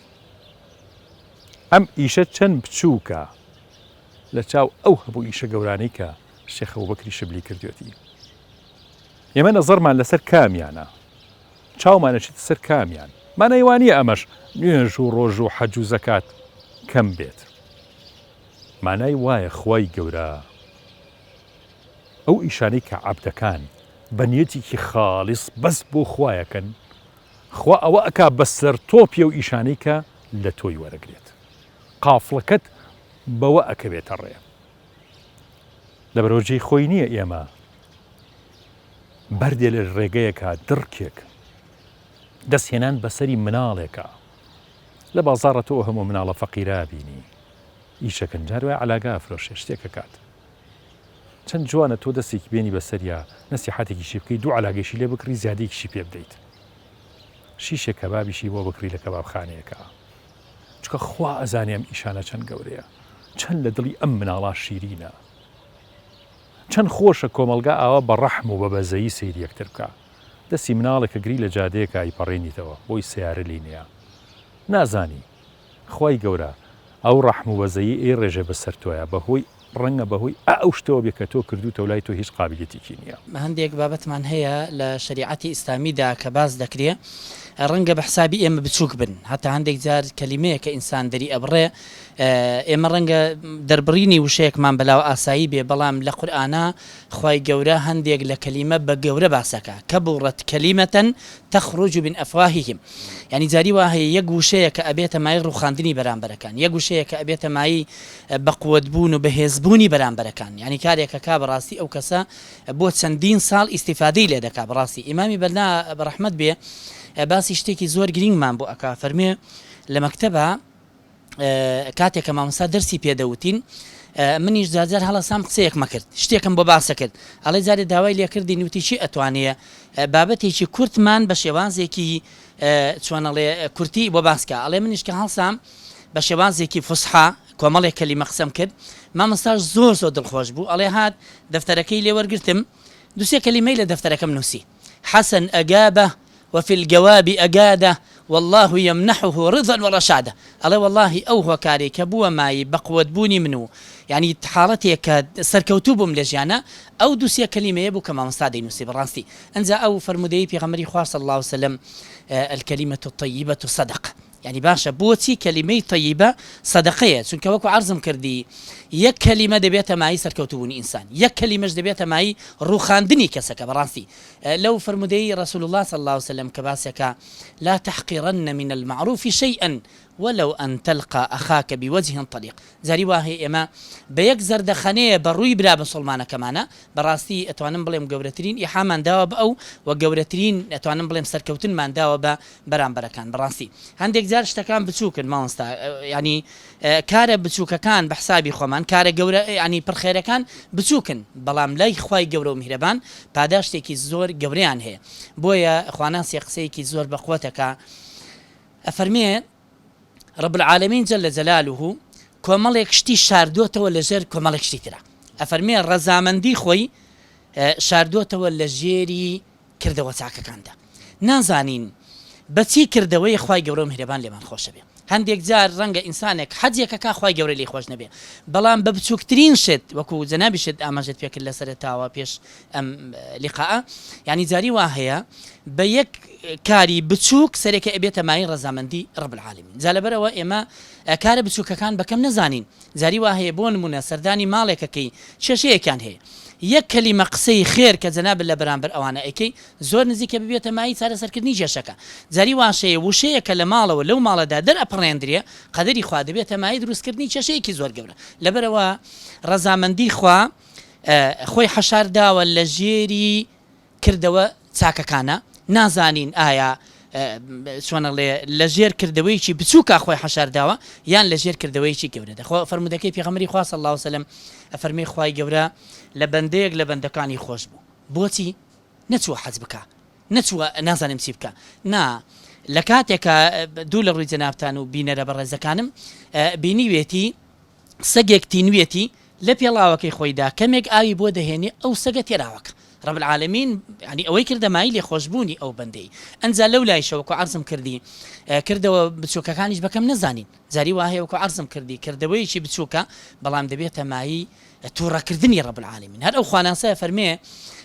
ئەم ئیشە چەند بچووکە لە چاو ئەو هەبوو ئیشە گەورانەی کە شێخ ئەبوبەکری شبلی کردوێتی ئێمە نەزەرمان لەسەر کامیانە چاومانەچێت سەر کامیان مانەیوانیە ئەمەش نوێژ و ڕۆژ و حەج و زەکات کەم بێت مانای وایە خوای گەورە ئەو ئیشانەی کە عەبدەکان بەنیەتێکی خاڵیس بەس بۆ خوایەکەن خوا ئەوە ئەکا بەسەر تۆپی و ئیشانەی کە لە تۆی وەرەگرێت قافڵەکەت بەوە ئەکەوێتە ڕێ لە بەرۆجەی خۆی نییە ئێمە بەردێ لە ڕێگەیەکە دڕکێک دەستهێنان بەسەری مناڵێکە لە بازاڕە تۆ هەموو مناڵە فەقیرا بینی ئیشەکەن جاروای عەلاگا فرۆشێ شتێکە کات چەند جوانە تۆ دەستێکی بێنی بەسەریا نەسیحەتێکیشی بکەی دوو عەلاگەشی لێ بکڕی زیادەیەکیشی پێ بدەیت شیشێک کەبابیشی بۆ بکڕی لە کەبابخانەیەکە چکە خوا ئەزانێ ئەم ئیشانە چەند گەورەیە چەند لە دڵی ئەم مناڵە شیرینە چەند خۆشە کۆمەلگا ئاوا بە ڕەحم و بە بەزەیی سەیری یەکتر بکە دەستی مناڵێکە گری لە جادەیەکە ئایپەڕێنیتەوە بۆی سیارە لینەیە نازانی خوای گەورە ئەو ڕەحم و بەزەیی ئەی ڕێژێ بەسەر تۆیە بەهۆی ڕەنگە بەهۆی ئەو شتەوە بێ کە تۆ کردوتە لای تۆ هیچ قابلیەتێکی نییە هەندێک بابەتمان هەیە لە شریعەتی ئیسلامیدا کە باز دەکرێ ڕەنگە بە حسابی ئێمە بچووک بن هەتا هەندێک جار کەلیمەیە کە ئینسان دەری ئەبڕێ ئێمە ڕەنگە دەربڕینی وشەیەکمان بەلاو ئاسایی بێ بەڵام لە قورئانە خوای گەورە هەندێک لە کەلیمە بە گەورە باسەکە کەبوڕەت کەلیمەتەن تەخڕوج من ئەفواهیهم یعنی جاری وا هەیە یەک وشەیە کە ئەبێتە مای ڕوخاندنی بەرامبەرەکان یەک وشەیە کە ئەبێتە مای بەقووەتبوون و بەهێزبوونی بەرامبەرەکان یعنی کارێکە کا بەڕاستی ئەو کەسە بۆ چەندین ساڵ ئیستیفادەی لێ دەکا بەڕاستی ئیمامی بەرنا بەڕەحمەت بێ باسی شتێکی زۆر گرنگمان بۆ ئەکا فەرمێ لە مەکتەبە کاتێکە مامۆستا دەرسی پێدەوتین منیش جارجار هەڵەسام قسەیەکمە کرد شتێکم بۆ باسە کرد ئەڵێ جارێ داوای لێکردی نوتی چی ئەتوانێ بابەتێکی کورتمان بە شێوازێکی چۆنەڵێ کورتی بۆ باسکە ئەڵێ منیش کە هەڵسام بە شێوازێکی فوسحا کۆمەڵێک کەلیمە قسەم کرد مامۆستاش زۆر دڵخۆش بوو ئەڵێ هات دەفتەرەکەی لێ وەرگرتم دووسێ کەلیمەی لە دەفتەرەکەم نووسی حەسەن ئەگابە وفي الجواب أجاده والله يمنحه رضا ورشاده الله والله أو كاري كبوة ماي بقوة بوني منه يعني حالتي كسركوتوبهم لجانا أو دوسيا كلمة يبو كما مستعد نسيب الرانسي أنزا أو فرمودي في غمري خواه صلى الله عليه وسلم الكلمة الطيبة صدقة يعني باشا بوتي كلمة طيبة صدقية چونکە وەکو عرضم کردی یەک کەلیمە دەبێتە مای سەرکەوتوبوونی ئینسان یەک کەلیمەش دەبێتە مای ڕوخاندنی کەسەکە بەڕاستی لەو فرمودەی رسول الله صلى الله عليه وسلم کە باسەکە لا تحقرن من المعروف شيئا ولو أن تلقى أخاك بوجه طليق زاري واهي إما بيك زرد خانية بروي بلا بسلمانة كمانا براستي أتوانم بليم جورترين إحامان داوب أو وجورترين أتوانم بليم سركوتن من داوب برام بركان براستي عندك زار اشتكان بتشوك المانستا يعني كار بتشوك كان بحسابي خمان كار جورة يعني برخير كان بتشوكن بلام لا إخوي جورو مهربان بعداش تيكي زور جوريان هي بويا إخواناس يقسيكي زور بقوتك أفرمي رب العالمين جل جلاله كومالك شتي شاردوته ولا جير كومالك شتي ترى أفرمي الرزامندي خوي شاردوته ولا جيري كردوا ساكا كاندا نازانين بتي كردوي خوي جورو مهربان لمن خوش به هەندێک جار ڕەنگە ئینسانێک حەجێکە کا خوای گەورە لێی خۆش نەبێ بەڵام بە بچووکترین شت وەکو جەنابی شت ئاماژەت پێکرد لە سەرەتاوە پێش ئەم لیقاء یعنی جاری وا هەیە بە یەک کاری بچووک سەرێکە ئەبێتە مای ڕەزامەندی ڕەب العالمین جا لەبەرەوە ئێمە کارە بچووکەکان بەکەم نەزانین جاری وا هەیە بۆ نمونە سەردانی ماڵێکەکەی شێشەیەکیان هەیە یەک کەلیمە قسەی خێر کە جەناب لە بەرامبەر ئەوانە ئەیکەی زۆر نزیکە ببێتە مای چارەسەرکردنی کێشەکە جاری واشەیە وشەیەکە لە ماڵەوە لەو ماڵەدا دەرئەپڕێندرێ قەدەری خوا دەبێتە مای دروستکردنی کێشەیەکی زۆر گەورە لەبەرەوە ڕەزامەندی خوا خۆی حەشار داوە لە ژێری کردەوە چاکەکانە نازانین ئایا چۆنەڵێ لە ژێر کردەوەیکی بچووکە خۆی حەشار داوە یان لە ژێر کردەوەیکی گەورە خۆ فەرمودەکەی پێغەمبەری خوا صلی الله علیه وسلم ئەفەرمێ خوای گەورە لە بەندەیەک لە بەندەکانی خۆش بوو بۆچی نەچووە حەج بکە نەچووە نازانم چی بکە نا لە کاتێکە دوو لە ڕووی جەنابتان و بینەرە بەڕێزەکانم بینیوێتی سەگێک تینوێتی لە پێڵاوەکەی خۆیدا کەمێک ئاوی بۆ دەهێنێ ئەو سەگە تێراوەکە رب العالمین ینی ئەوەی کردەمایی لێ خۆشببوونی ئەو بەندەی ئەنجا لەو لایشەوەکو عرزم کردی کردەوە بچووکەکانیش بەکەم نەزانین زاری وهەیەوەکو عرزم کردی کردەوەیکی بچووکە بەڵام دەبێتە مایی تووڕەکردنی رب العالمین هەر ئەو خواناسایە فەرمێ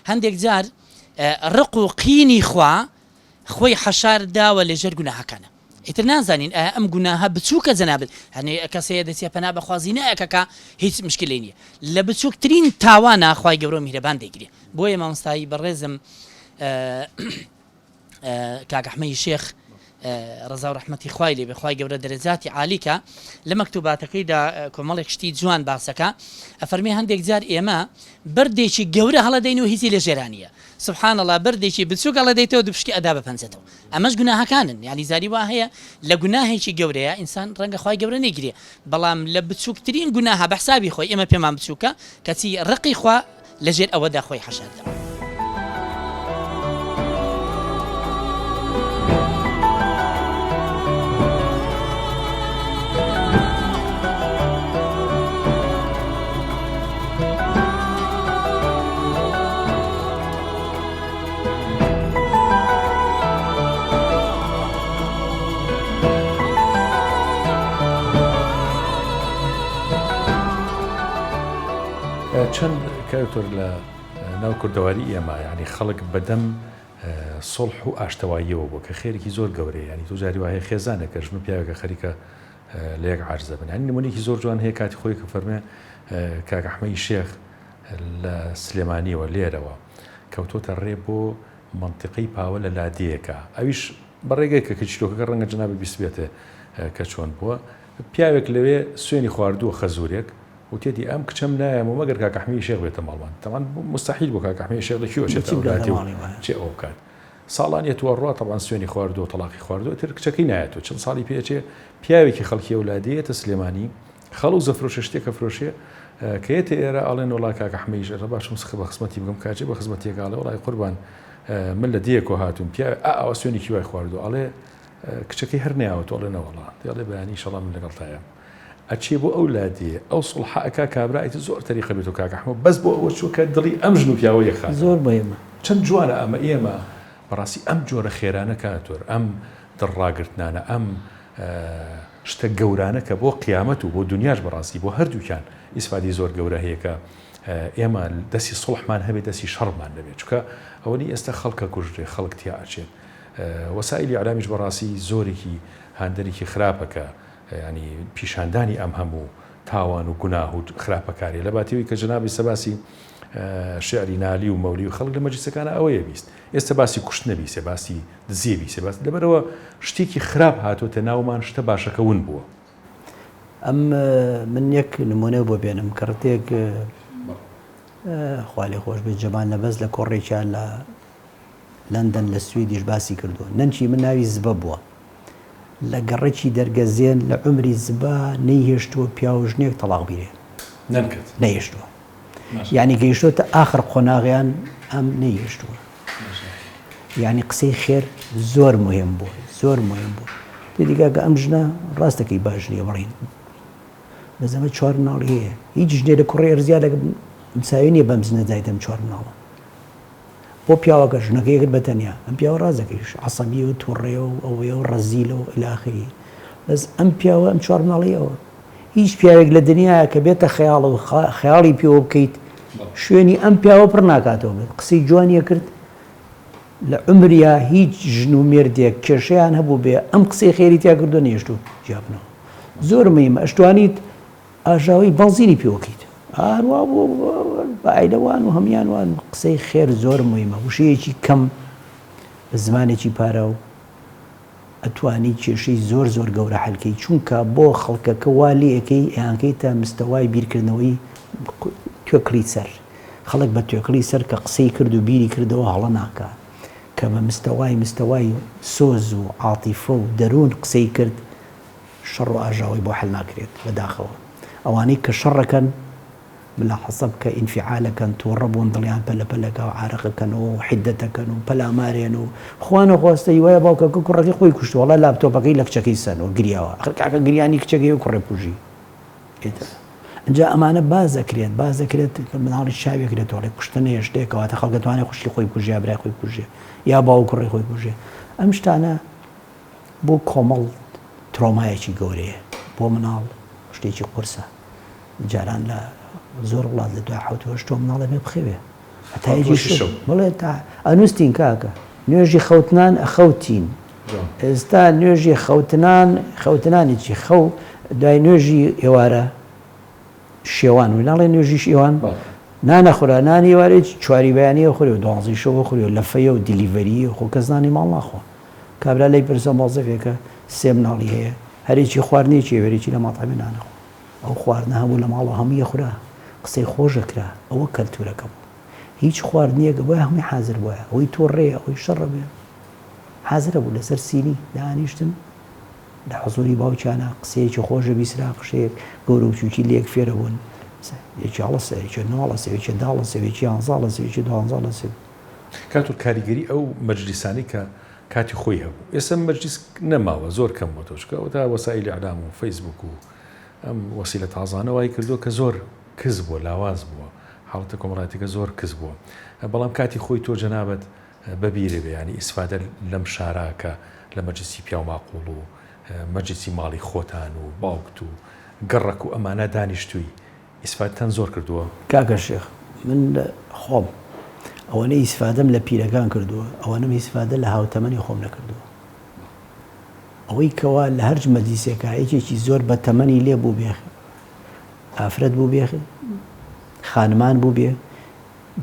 هەندێک جار ڕق و قینی خوا خۆی حەشار داوە لەژێر گوناهەکانە ئیتر نازانین ئەم گوناهە بچووکە جەنابێت هەنێ کەسەیە دەچێت پەنا بەخوازی نایەکەکە هیچ مشکلەی نییە لە بچووکترین تاوانە خوای گەورە میهرەبان دەیگرێ بۆیە مامۆستایی بەڕێزم کاک ئەحمەدی شێخ ڕزا و ڕەحمەتی خوای لێ بێ خوای گەورە دەرەجاتی عالیکە لە مەکتوباتەکەیدا کۆمەڵێک شتی جوان باسەکە ئەفەرمێ هەندێک جار ئێمە بەردێکی گەورە هەڵەدەین و هیچی لە ژێرانیە سبحان الله بەردێکی بچووک هەڵەدەیتەوە دووپشکی ئەدا بەپەنجەتەوە ئەمەش گوناهەکانن یعنی زاری وا هەیە لە گوناهێکی گەورەیە ئینسان ڕەنگە خوای گەورە نەیگرێ بەڵام لە بچووکترین گوناهە بە حسابی خۆی ئێمە پێمان بچووکە کەچی ڕقی خوا لەژێر ئەوەدا خۆی حەشاردا چەند کەوتۆر لە ناو کوردەواری ئێمە ینی خەڵک بەدەم سڵح و ئاشتەواییەوە بوو کە خێرێکی زۆر گەورەیە ینی تو جاری وایە خێزانە کە ژن و پیاوێکە خەریکە لە یەک عارزە بن ینی نمونێکی زۆر جوان هەیە کاتی خۆی کە فەرمێ کاک ئەحمەدی شێخ لە سلێمانیەوە لێرەوە کەوتۆتە ڕێ بۆ منتیقەی پاوە لە لادەیەکە ئەویش بەڕێگەیەکە کە چیرۆکەکە ڕەنگە جەنابی بیست بێتێ کە چۆن بووە پیاوێک لەوێ سوێنی خواردووە خەزورێک وتێتی ئەم کچەم نایەم و مەگەر کاک ئەحمەدی شێخ بێتە ماڵمان تەمان مستحیل بۆ کاک ئەحمەدی شێخ لەکوێوە چێتە ئەولاتی چێ ئەو بکات ساڵان یەتوە ڕوا تەمان سوێنی خواردووە تەڵاقی خواردووە تر کچەکەی نایەتەوە چەند ساڵی پێچێ پیاوێکی خەڵکی ئەولادیەتە سلێمانی خەڵ و زەفرۆشە شتێکە فرۆشێ کە یەتە ئێرە ئاڵێن وڵا کاک ئەحمەدی شێخ باشم بە خزمەتی بگەم کاچێ بە خزمەتیەکڵێ وڵای قوربان من لە دیەکۆ هاتوون پیا ئەوە سوێنێکی وای خواردووە ئەڵێ کچەکەی هەر نایەوە ئەڵێ نەوەڵا دێڵێ بەیانی شەڵام من لەگەڵتایە ئەچێ بۆ ئەو لادیە ئەو سڵحەکە کابرایت زۆر تەریقە بێت و کاک ئەحمەد بەس بۆ ئەوە چووکە دڵی ئەم ژن و پیاوە یەخات زۆر بە ئێمە چەند جوانە ئەمە ئێمە بەڕاستی ئەم جۆرە خێرانە کاتۆر ئەم دڕاگرتنانە ئەم شتە گەورانە کە بۆ قیامەت و بۆ دنیاش بەڕاستی بۆ هەردووکیان ئیسفادی زۆر گەورە هەیە کە ئێمە دەستی سڵحمان هەبێت دەستی شەڕمان نەبێت چکە ئەوەی ئێستا خەڵکە کوژرێ خەڵک تیا ئاچێت وەسایلی ئەعلامیش بەڕاستی زۆرێکی هاندەرێکی خراپەکە ینی پیشاندانی ئەم هەموو تاوان و گوناه و خراپەکاری لە باتیەوەی کە جەنابی سەباسی شعری نالی و مەولی و خەڵک لە مەجلیسەکانە ئەوەیە بیست ئێستا باسی کوشت نەبیسێ باسی دزیێ بیسێ باس لەبەرەوە شتێکی خراپ هاتوۆتە ناومان شتە باشەکەون بووە ئەم من یەک نمونە بۆ بێنم کڕتێک خوا لێ خۆش بێت جەبان لەبەس لە کۆڕێکیان لە لەندەن لە سویدیش باسی کردووە نەنچی من ناوی زبە بووە لە گەڕێکی دەرگەزێن لە عمری زبا نەیهێشتووە پیاوژنێک تەلاق بیرێ نەیهێشتووە یعنی گەیشتۆتە ئاخر قۆناغیان ئەم نەیهێشتووە یعنی قسەی خێر زۆر مهم بوو زۆر مهم بوو دیگەگە ئەم ژنە ڕاستەکەی باشنیە بڕین لە زەمە چوار مناڵی هەیە هیچ ژنێ لە کوڕی ئەرزیا لە مساوی نییە بەم زنە دایتەم چوار مناڵە بۆ پیاوەکە ژنەکە یەکت بەتەنیا ئەم پیاوە ڕازەکەیش عەسەبیە و تووڕێ و ئەوەیە و ڕەزیلە و ئیلی ئاخری بەس ئەم پیاوە ئەم چوار مناڵیەوە هیچ پیاوێک لە دنیاە کە بێتە خەیاڵ و خەیاڵی پێوە بکەیت شوێنی ئەم پیاوە پڕ ناکاتەوە بێت قسەی جوانیە کرد لە عمریا هیچ ژن و مێردێک کێشەیان هەبوو بێ ئەم قسەی خێری تیا کردو نێشتو جیابنەوە زۆر مهمە ئەشتوانیت ئاژاوی بەنزینی پێوەکەیت هەروە بۆ بەعیلەوان و هەمیانوان قسەی خێر زۆر مهمە وشەیەکی کەم بە زمانێکی پارە و ئەتوانی کێشەی زۆر زۆر گەورە حەلکەی چونکە بۆ خەڵکەکە وا لێەکەی ئەیانکەی تا مستەوای بیرکردنەوەی توێکڵی سەر خەڵک بە توێکڵی سەر کە قسەی کرد و بیری کردەوە هەڵە ناکە کە بە مستەوای سۆز و عاتیفە و دەروون قسەی کرد شەڕ و ئاژاوی بۆ حەل ناکرێت بەداخەوە ئەوانەی کە شەڕەکەن بلا حەسەب کە ئینفعالەکەن تووڕە بوون دڵیان پەلەپەلەکە و عارەقەکەن و حیدەتەکەن و پەلامارێن و خوانە خواستەی وایە باوکەکە کوڕەکەی خۆی کوشت وەڵا لاپتۆپەکەی لە کچەکەی سەن و گریاوە ئەخر کاکە گریانی کچەکەی و کوڕێ پوژی جا ئەمانە باز دەکرێت مناڵی شاوێکرێت وڵێ کوشتنە شتێکەوەتە خەڵک دەتوانێت خوشتی خۆی کوژێ برای خۆی کوژێ یا باو کوڕی خۆی کوژێ ئەم شتانە بۆ کۆمەڵ ترۆمایەکی گەورەیە بۆ مناڵ شتێکی قورسە جاران لە زۆر وڵات لە دوای حوتەوەشتۆ مناڵە بێ بخەوێ هەتایەکی بڵێ تا ئەنووسین کاکە نوێژی خەوتنان ئەخەوتین ئێستا نوێژی خەوتنانێکی خەو دوای نوێژی ئێوارە شێوان و ناڵێ نوێژی شێوان نانەخورا نانی ئێوارێکی چواری بەیانەیە خوری و دوازی شەوە خوری و لەفەیە و دیلیڤەری خۆ کەسنانی ماڵ ناخۆ کابرا لی پرسە مۆزەفێکە سێ مناڵی هەیە هەرێکی خواردنێکی وێرێکی لە ماتەمی نانەخۆ ئەو خواردنە هەبوو لە ماڵە هەموویە خورا قسەی خۆشەکرا ئەوە کەلتورەکە بوو هیچ خواردنیەکە بۆیە هەمووی حازر بووە ئەوەی تۆڕێ ئەوەی شەڕە بێ حازرە بوو لەسەر سینی دانیشتن لە حزوری باوکیانە قسەیەکی خۆشە بیسرا قشەیەک گەورە و چووکی لێک فێرە بوون یەکی هەڵەسە یەکی نۆڵەسە یەکی داڵەسە یەکی یانزاڵەسە یەکی دوانزاڵەسە کاتور کاریگەری ئەو مەجلیسانی کە کاتی خۆی هەبوو ئێستا مەجلیس نەماوە زۆر کەم بۆ تۆشکە تا وەسایلی ئەعلام و فەیسبوک و ئەم وەسیلە تازانە وای کردووە کە زۆر کز بووە لاواز بووە حاڵەتە کۆمەڵایەتیەکە زۆر کز بووە بەڵام کاتی خۆی تۆ جەنابەت بەبیرێ بێ ینی ئیسفادە لەم شاراکە لە مەجلیسی پیا و ماقوڵ و مەجلیسی ماڵی خۆتان و باوکت و گەڕک و ئەمانە دانیشتووی ئیسفادەتان زۆر کردووە کاکە شێخ من خۆم ئەوەنە ئیسفادەم لە پیرەکان کردووە ئەوەنەم ئیسفادە لە هاوتەمەنی خۆم نەکردووە ئەوەی کەوا لە هەرج مەجلیسێکە یەکێکی زۆر بە تەمەنی لێ بوو بێ ئافرەت بوو بێ خانمان بوو بێ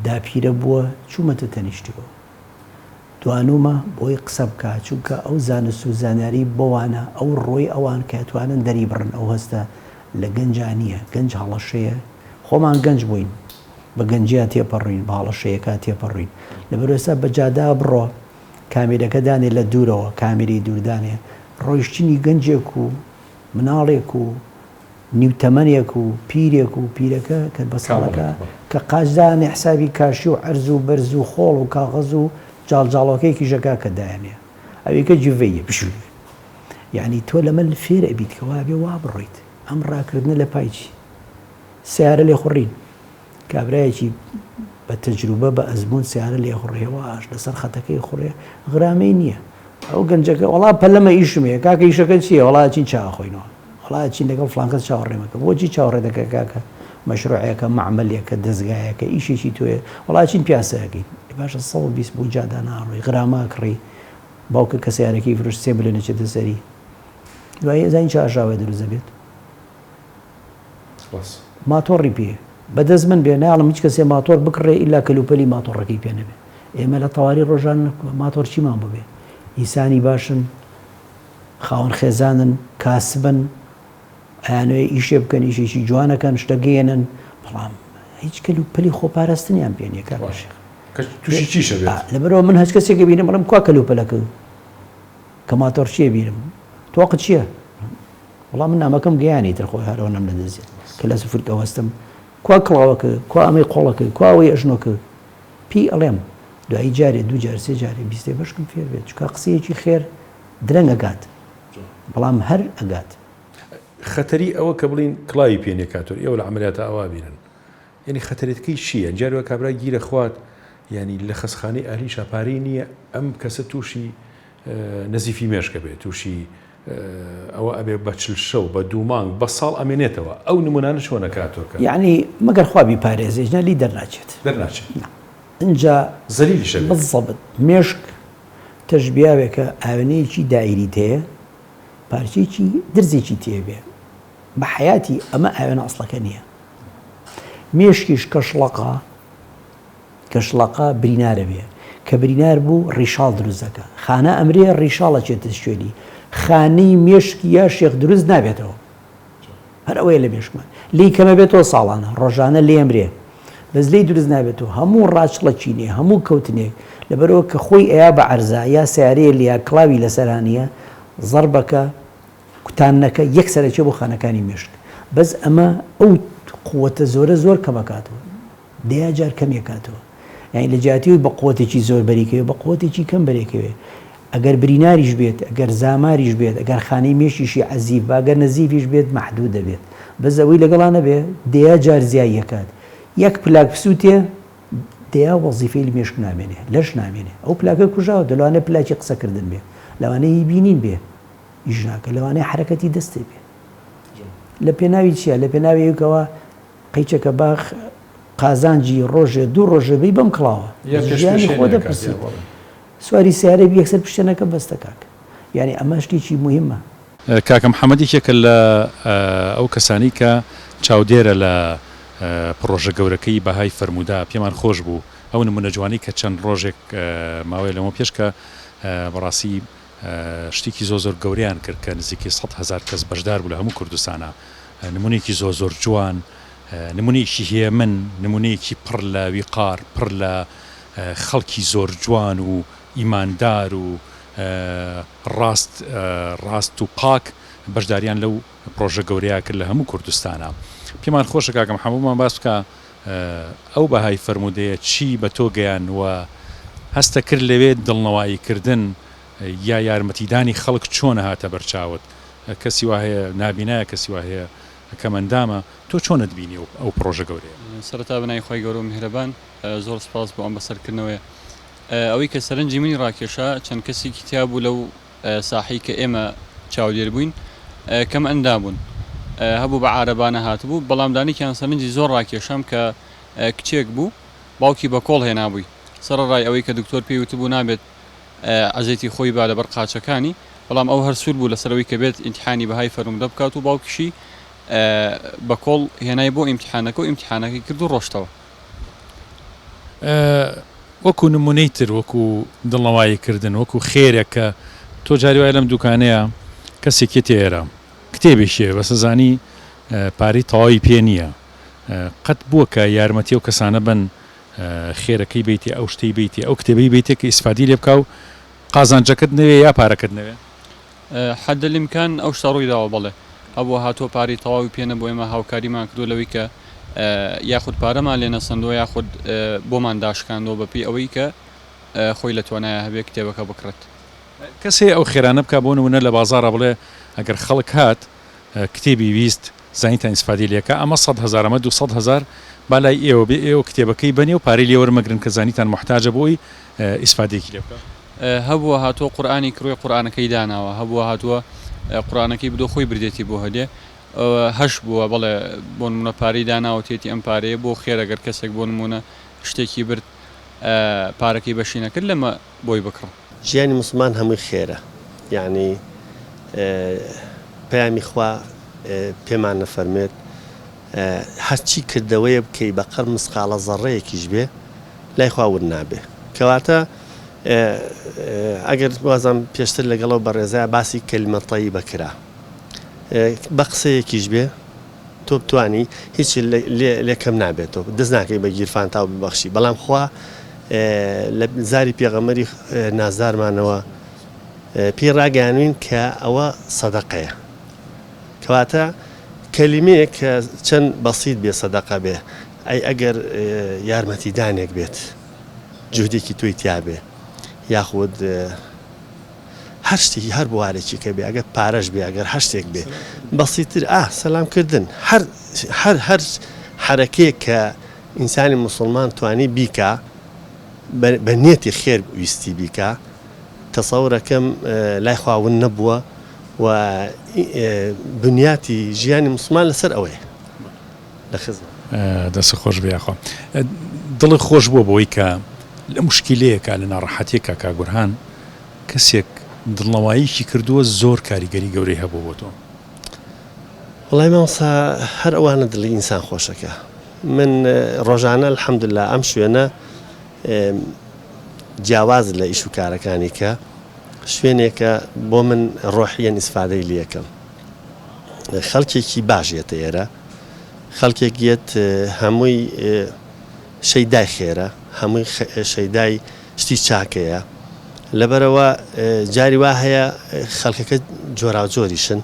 داپیرە بووە چوومەتە تەنیشتیەوە دوانومە بۆی قسە بکە چونکە ئەو زانست و زانیاری بۆوانە ئەو ڕۆی ئەوان کە توانن دەری بڕن ئەو هەستە لە گەنجانیە گەنج هەڵەشەیە خۆمان گەنج بووین بە گەنجیا تێپەڕین بە هەڵەشەیەکە تێپەڕین لەبەر ئێستا بەجادا بڕۆ کامێرەکە دانێ لە دوورەوە کامێری دووردانێ ڕۆیشتنی گەنجێک و مناڵێک و نیوتەمەنێک و پیرێک و پیرەکە کە بە ساڵەکە کە قاجدانێ حسابی کاشی و عەرز و بەرز و خۆڵ و کاغەز و جاڵجاڵۆکەیەکی ژەکا کە دایانێ ئەوێکە جوڤەیە بشوی یعنی تۆ لەمە فێرە بیت کە وا بێ وا بڕۆیت ئەم ڕاکردنە لە پایچی سیارە لێ خوڕین کابرایەکی بە تەجروبە بە ئەزمون سیارە لێ خوڕێەوەش لەسەر خەتەکەی خوڕێ غرامەی نییە ئەو گەنجەکە وڵا پەلەمە ئیشمەیە کاکە ئیشەکە چییە وڵاتی چاخۆینەوە وڵاتی لەگەڵ فلانکەس چاوەڕێمەکە بۆچی چاوەڕێ دەکە کاکە مەشروعەکە معمەلێکە دەستگایەکە ئیشێکی تۆیە وڵاچین پیاسەکەین باشە 120 بوو جادا ناڕۆی غراما کڕی باوکە کە سیارەکەی فرۆشت 3 ملیۆن نەچێتە سەری دوای زین چه ئاژاوێ دروست دەبێت ماتۆڕی پێ بەدەست من بێ ناڵم هیچ کەسێ ماتۆر بکڕێ ئیلا کەلوپەلی ماتۆڕەکەی پێ نەبێ ئێمە لە تەواوی ڕۆژان ماتۆر چیمان ببێ ئینسانی باشن خاوەن خێزانن کاسبن ئەیانوێ ئیشێ بکەن ئیشێکی جوانەکەن شتەگەێنن بەڵام هیچ کەلوپەلی خۆپاراستنیان پێ نییە کاک باشێ تووشی چیشە بێت لەبەرەوە من هەچ کەسێکە بینم بەڵام کوا کەلوپەلەکە کە ماتۆر چیە بینم تۆقت چییە وەڵام من نامەکەم گەیانی تر خۆی هەرەوە نەم لەدەزێت کە لە سفرکە وەستم کوا کڵاوەکە کوا ئەمەی قۆڵەکە کواوەی ئەژنۆکە پی ئەڵێم دوایی جارێ دوو جار سێ جارێ بیستێ بەشکم فێر بێت چکە قسەیەکی خێر درەنگ ئەگات بەڵام هەر ئەگات خەتەری ئەوە کە بڵین کڵاوی پێنێ کاتۆر ئێوە لە عەمەلیاتە ئەوا بینن یعنی خەتەرێتەکەی چییە جارێوە کابرا گیرە خوات ینی لە خەسخانەی ئاهلی شاپارەی نییە ئەم کەسە تووشی نەزیفی مێشکە بێت تووشی ئەوە ئەبێ بە چل شەو بە دوو مانگ بە ساڵ ئەمێنێتەوە ئەو نمونانە چۆنە کاتۆکە یعنی مەگەر خوابی پارێزێژنا لی دەرناچێت اینجا زەلیلیشە بزەبت مێشک تەشبیاوێکە ئاوێنەیەکی دائیریت هەیە پارچێکی درزێکی تێبێ بە حیاتی ئەمە ئاوێنە ئەسڵەکە نییە مێشکیش کەشڵەقا برینارە بێ کە برینار بوو ڕیشاڵ دروستەکە خانە ئەمرێ ڕیشاڵە چێتە شوێنی خانەی مێشکی یا شێخ دروست نابێتەوە هەر ئەوەیە لە مێشکمان لی کەمە بێتەوە ساڵانە ڕۆژانە لێ ئەمرێ بەس لی دروست نابێتەوە هەموو ڕاچڵە چینێ هەموو کەوتنێک لەبەرەوە کە خۆی ئەیا بە عەرزا یا سیارەیە لیا کڵاوی لەسەرانیە زەربەکە کوتانەکە یەک سەرەکیە بۆ خانەکانی مێشک بەس ئەمە ئەو قووەتە زۆر کەمەکاتەوە دەیا جار کەمێکاتەوە یعنی لە جیاتیەوەی بە قووەتێکی زۆر بەریکەوێ بە قووەتێکی کەم بەرێکەوێ ئەگەر بریناریش بێت ئەگەر زاماریش بێت ئەگەر خانەی مێشیشی عەزیب ئەگەر نەزیفیش بێت مەحدوود دەبێت بەزەوەی لەگەڵانە بێ دەیە جارزیاییەکات یەک پلاک پسووتێ دەیە وەزیفەی لە مێشک نامێنێ لەش نامێنێ ئەو پلاکە کوژاوە دەلوانە پلاکی قسەکردن بێ لەوانەیە بینین بێ ئیژناکە لەوانەیە حرەکەتی دەستێ بێ لە پێناوی چییە لە پێناویەکەوە قەیچەکە باخ قازانجی ڕۆژێ دوو ڕۆژە بی بەم کڵاوە ژیانی خۆ دەپرسی سواری سیارە بی یەکسەر پشتێنەکە بەستە کاک یعنی ئەمە شتێکی مهمە کاکە محەممەدیێکە لە ئەو کەسانی کە چاودێرە لە پرۆژە گەورەکەی بەهای فەرمودا پێمان خۆش بوو ئەو نمونە جوانی کە چەند ڕۆژێک ماوەی لەمە پێشکە بەڕاستی شتێکی زۆر گەوریان کرد کە نزیکی 100,000 کەس بەشدار بوو لە هەموو کوردستانە نمونەیەکی زۆر جوان نمونەیەکی هەیە من نمونەیەکی پڕ لە ویقار پڕ لە خەڵکی زۆر جوان و ئیماندار و ڕاست و پاک بەشداریان لەو پرۆژە گەورەیە کرد لە هەموو کوردستانە پێمان خۆشە کاکە محەممەدمان باس بکە ئەو بەهای فەرمودەیە چی بە تۆ گەیان و هەستە کرد لەوێ دڵنەواییکردن یا یارمەتیدانی خەڵک چۆنە هاتە بەرچاوت کەسی وا هەیە نابینایە کەسی وا هەیە کەمەندامە تۆ چۆنت بینی ئەو پرۆژە گەورەیە سەرەتا بنای خۆی گەورە و میهرەبان زۆر سپاس بۆ ئەم بەسەرکردنەوەی ئەوەی کە سەرنجی منی ڕاکێشا چەند کەسی کتاب بوو لەو ساحی کە ئێمە چاودێر بووین کەم ئەندا بوون هەبوو بە عارەبانە هاتبوو بەڵامدانێکیان سەرنجی زۆر ڕاکێشام کە کچێک بوو باوکی بە کۆڵ هێنابووی سەرڕای ئەوەی کە دکتۆر پێی وتبوو نابێت عەزێتی خۆی با لەبەر قاچەکانی بەڵام ئەو هەرسوور بوو لەسەرەوەی کە بێت ئیمتیحانی بەهای فەرمودە بکات و باوکیشی بە کۆڵ هێنای بۆ ئیمتیحانەکە و ئیمتیحانەکەی کرد و ڕۆشتەوە وەکو نمونەی تر وەکو دڵنەواییکردن وەکو خێرێکە تۆ جاری وایە لەم دوکانەیە کەسێکی تێرە کتێبێکیە بەسەزانی پارەی تەواوی پێ نییە قەت بووە کە یارمەتی و کەسانە بن خێرەکەی بیتی ئەو شتەی بیتی ئەو کتێبەی بیتێ کە ئیسفادی لێ بکە و قازانجەکەت نوێ یا پارەکەت نوێ حەدە الإمکان ئەو شتە ڕووی داوە بەڵێ هەبووە هاتۆ پارەی تەواوی پێ نەبوو ئێمە هاوکاریمان کردو لەوەی کە یاخود پارەمان لێ نەسەندەوە یاخود بۆمان داشکاندەوە بەپی ئەوەی کە خۆی لە توانایە هەبێ کتێبەکە بکڕێت کەسێ ئەو خێرانە بکە بۆ نمونە لە بازاڕە بڵێ ئەگەر خەڵک هات کتێبی ویست زانیتان ئیسفادی لێکە ئەمە 100,000 ئەمە 200,000 بالای ئێوە بێ ئێوە کتێبەکەی بنێ و پارەی لێ وەرمەگرن کە زانیتان محتاجە بۆی ئیسفادێکی لێ بکە هەبووە هاتۆ قورئانی کڕوی قورئانەکەی داناوە هەبووە هاتووە قورئانەکەی بدۆ خۆی بردێتی بۆ هەدێ هەش بووە بەڵێ بۆ نمونە پارەی داناوە تێتی ئەم پارەیە بۆ خێرەگەر کەسێک بۆ نمونە شتێکی برد پارەکەی بەشی نەکرد لەمە بۆی بکڕ ژیانی مسلمان هەمووی خێرە یعنی پەیامی خوا پێمان نەفەرمێت هەرچی کردەوەیە بکەی بە قەر مسقالە زەڕەیەکیش بێ لای خوا ور نابێ کەواتە ئەگەر وازم پێشتر لەگەڵەوە بە ڕێزای باسی کەلیمە تەییبە کرا بە قسەیەکیش بێ تۆ بتوانی هیچی لێکەم نابێتەوە دەست ناکەی بە گیرفان تا ببەخشی بەڵام خوا لە زاری پێغەمبەری نازدارمانەوە پێی ڕاگەیانوین کە ئەوە سەدەقەیە کەواتە کەلیمەیەک کە چەند بەسیط بێ سەدەقە بێ ئەی ئەگەر یارمەتیدانێک بێت جوهدێکی توی تیا بێ یاخود هەر شتێکی هەر بوارێکی کە بێ ئەگەر پارەش بێ ئەگەر هەر شتێک بێ بەسیتر سەلامکردن هەر حرەکەیەک کە ئینسانی مسلمان توانی بیکە بە نیەتی خێر ویستی بیکە تەسەورەکەم لای خواون نەبووە و بنیاتی ژیانی مسلمان لەسەر ئەوەیە لە خزم دەست خۆش بێخوا دڵی خۆش بووە بۆی کە لە مشکلەیەکە لە ناڕەحەتێکە کاگورهان کەسێک دڵنەواییکی کردووە زۆر کاریگەری گەورەی هەبوو بۆ تۆ وڵای مامۆستا هەر ئەوانە دڵی ئینسان خۆشەکە من ڕۆژانە الحەمدوللا ئەم شوێنە جیاواز لە ئیش و کارەکانی کە شوێنێکە بۆ من ڕۆحیەن ئیسفادەی لێکەم خەڵکێکی باشێتە ئێرە خەڵکێکیت هەمووی شەیدای خێرە هەمووی شەیدای شتی چاکەیە لەبەرەوە جاری وا هەیە خەڵکەکە جۆراوجۆریشن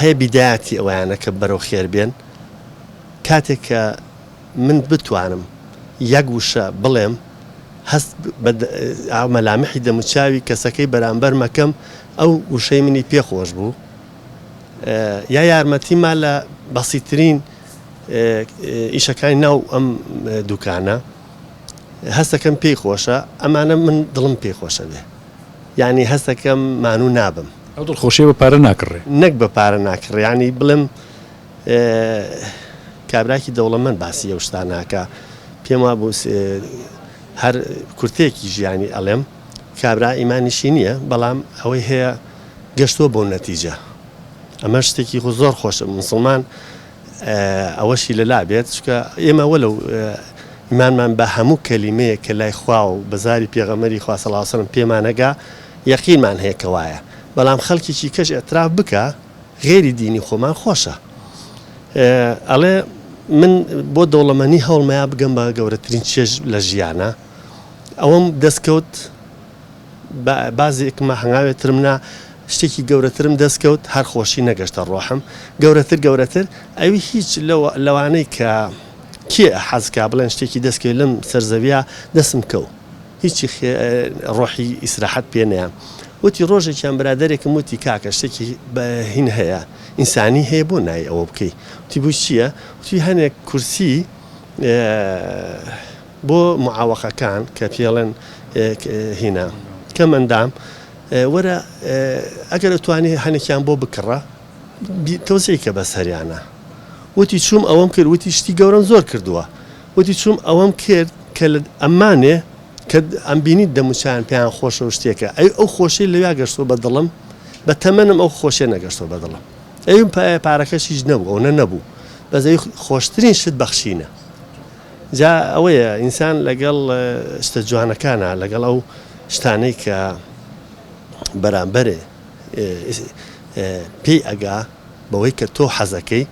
هەیە بیدایەتی ئەویانە کە بەرەو خێر بێن کاتێک کە من بتوانم یەک وشە بڵێم هەست مەلامحی دەموچاوی کەسەکەی بەرامبەر مەکەم ئەو وشەی منی پێخۆش بوو یا یارمەتیمان لە بەسیترین ئیشەکانی ناو ئەم دوکانە هەستەکەم پێی خۆشە ئەمانە من دڵم پێی خۆشە بێ یعنی هەستەکەم مانوو نابم ئەو دڵخۆشیە بە پارە ناکڕێ نەک بە پارە ناکڕێ ینی بڵێم کابراکی دەوڵەمەند باسی ئەو شتاناکە پێم وا بوو هەر کورتێکی ژیانی ئەڵێم کابرا ئیمانیشی نییە بەڵام ئەوەی هەیە گەشتووە بۆ نەتیجە ئەمە شتێکی خۆ زۆر خۆشە مسلمان ئەوەشی لەلا بێت چکە ئێمە وەلو ئیمانمان بە هەموو کەلیمەیە کە لای خوا و بەزاری پێغەمەری خوا صلی الله علیه و سلم پێمانەگا یەقینمان هەیە کەوایە بەڵام خەڵکێکی کەش ئەتراف بکە غێری دینی خۆمان خۆشە ئەڵێ من بۆ دەوڵەمەنی هەوڵمەیە بگەم بە گەورەترین چێژ لە ژیانە ئەوەم دەستکەوت بازێکمە هەنگاوێترمنا شتێکی گەورەترم دەستکەوت هەر خۆشی نەگەشتە ڕۆحم گەورەتر ئەوی هیچ لەوانەی کە کێ حەزکا بڵێن شتێکی دەستکەوت لەم سەرزەویە دەستم کەوت هیچی ڕۆحی ئیسراحەت پێ نەیە وتی ڕۆژێکیان برادەرێکم وتی کاکە شتێکی هین هەیە ئینسانی هەیە بۆ نای ئەوە بکەی وتی بوو چییە؟ وتی هەنێک کورسی بۆ معاوەقەکان کە پێڵێن هینە کەم ئەندام وەرە ئەگەر ئەتوانی هەنێکیان بۆ بکڕە تەوزیکە بە سەریانە وتی چوم ئەوەم کرد وتی شتی گەورەم زۆر کردووە وتی چوم ئەوەم کرد کە لە ئەمانێ کە ئەم بینیت دەموچیان پێیان خۆشە و شتێکە ئەو خۆشی لەویا گەشتۆ بە دڵم بە تەمەنم ئەو خۆشیە نەگەشتۆ بە دڵم ئەوم پارەکەشیش نەبوو ئەو نەبوو بەزەوی خۆشترین شت بەخشینە جا ئەوەیە ئینسان لەگەڵ شتە جوانەکانە لەگەڵ ئەو شتانەی کە بەرامبەرێ پێی ئەگا بەوەی کە تۆ حەزەکەی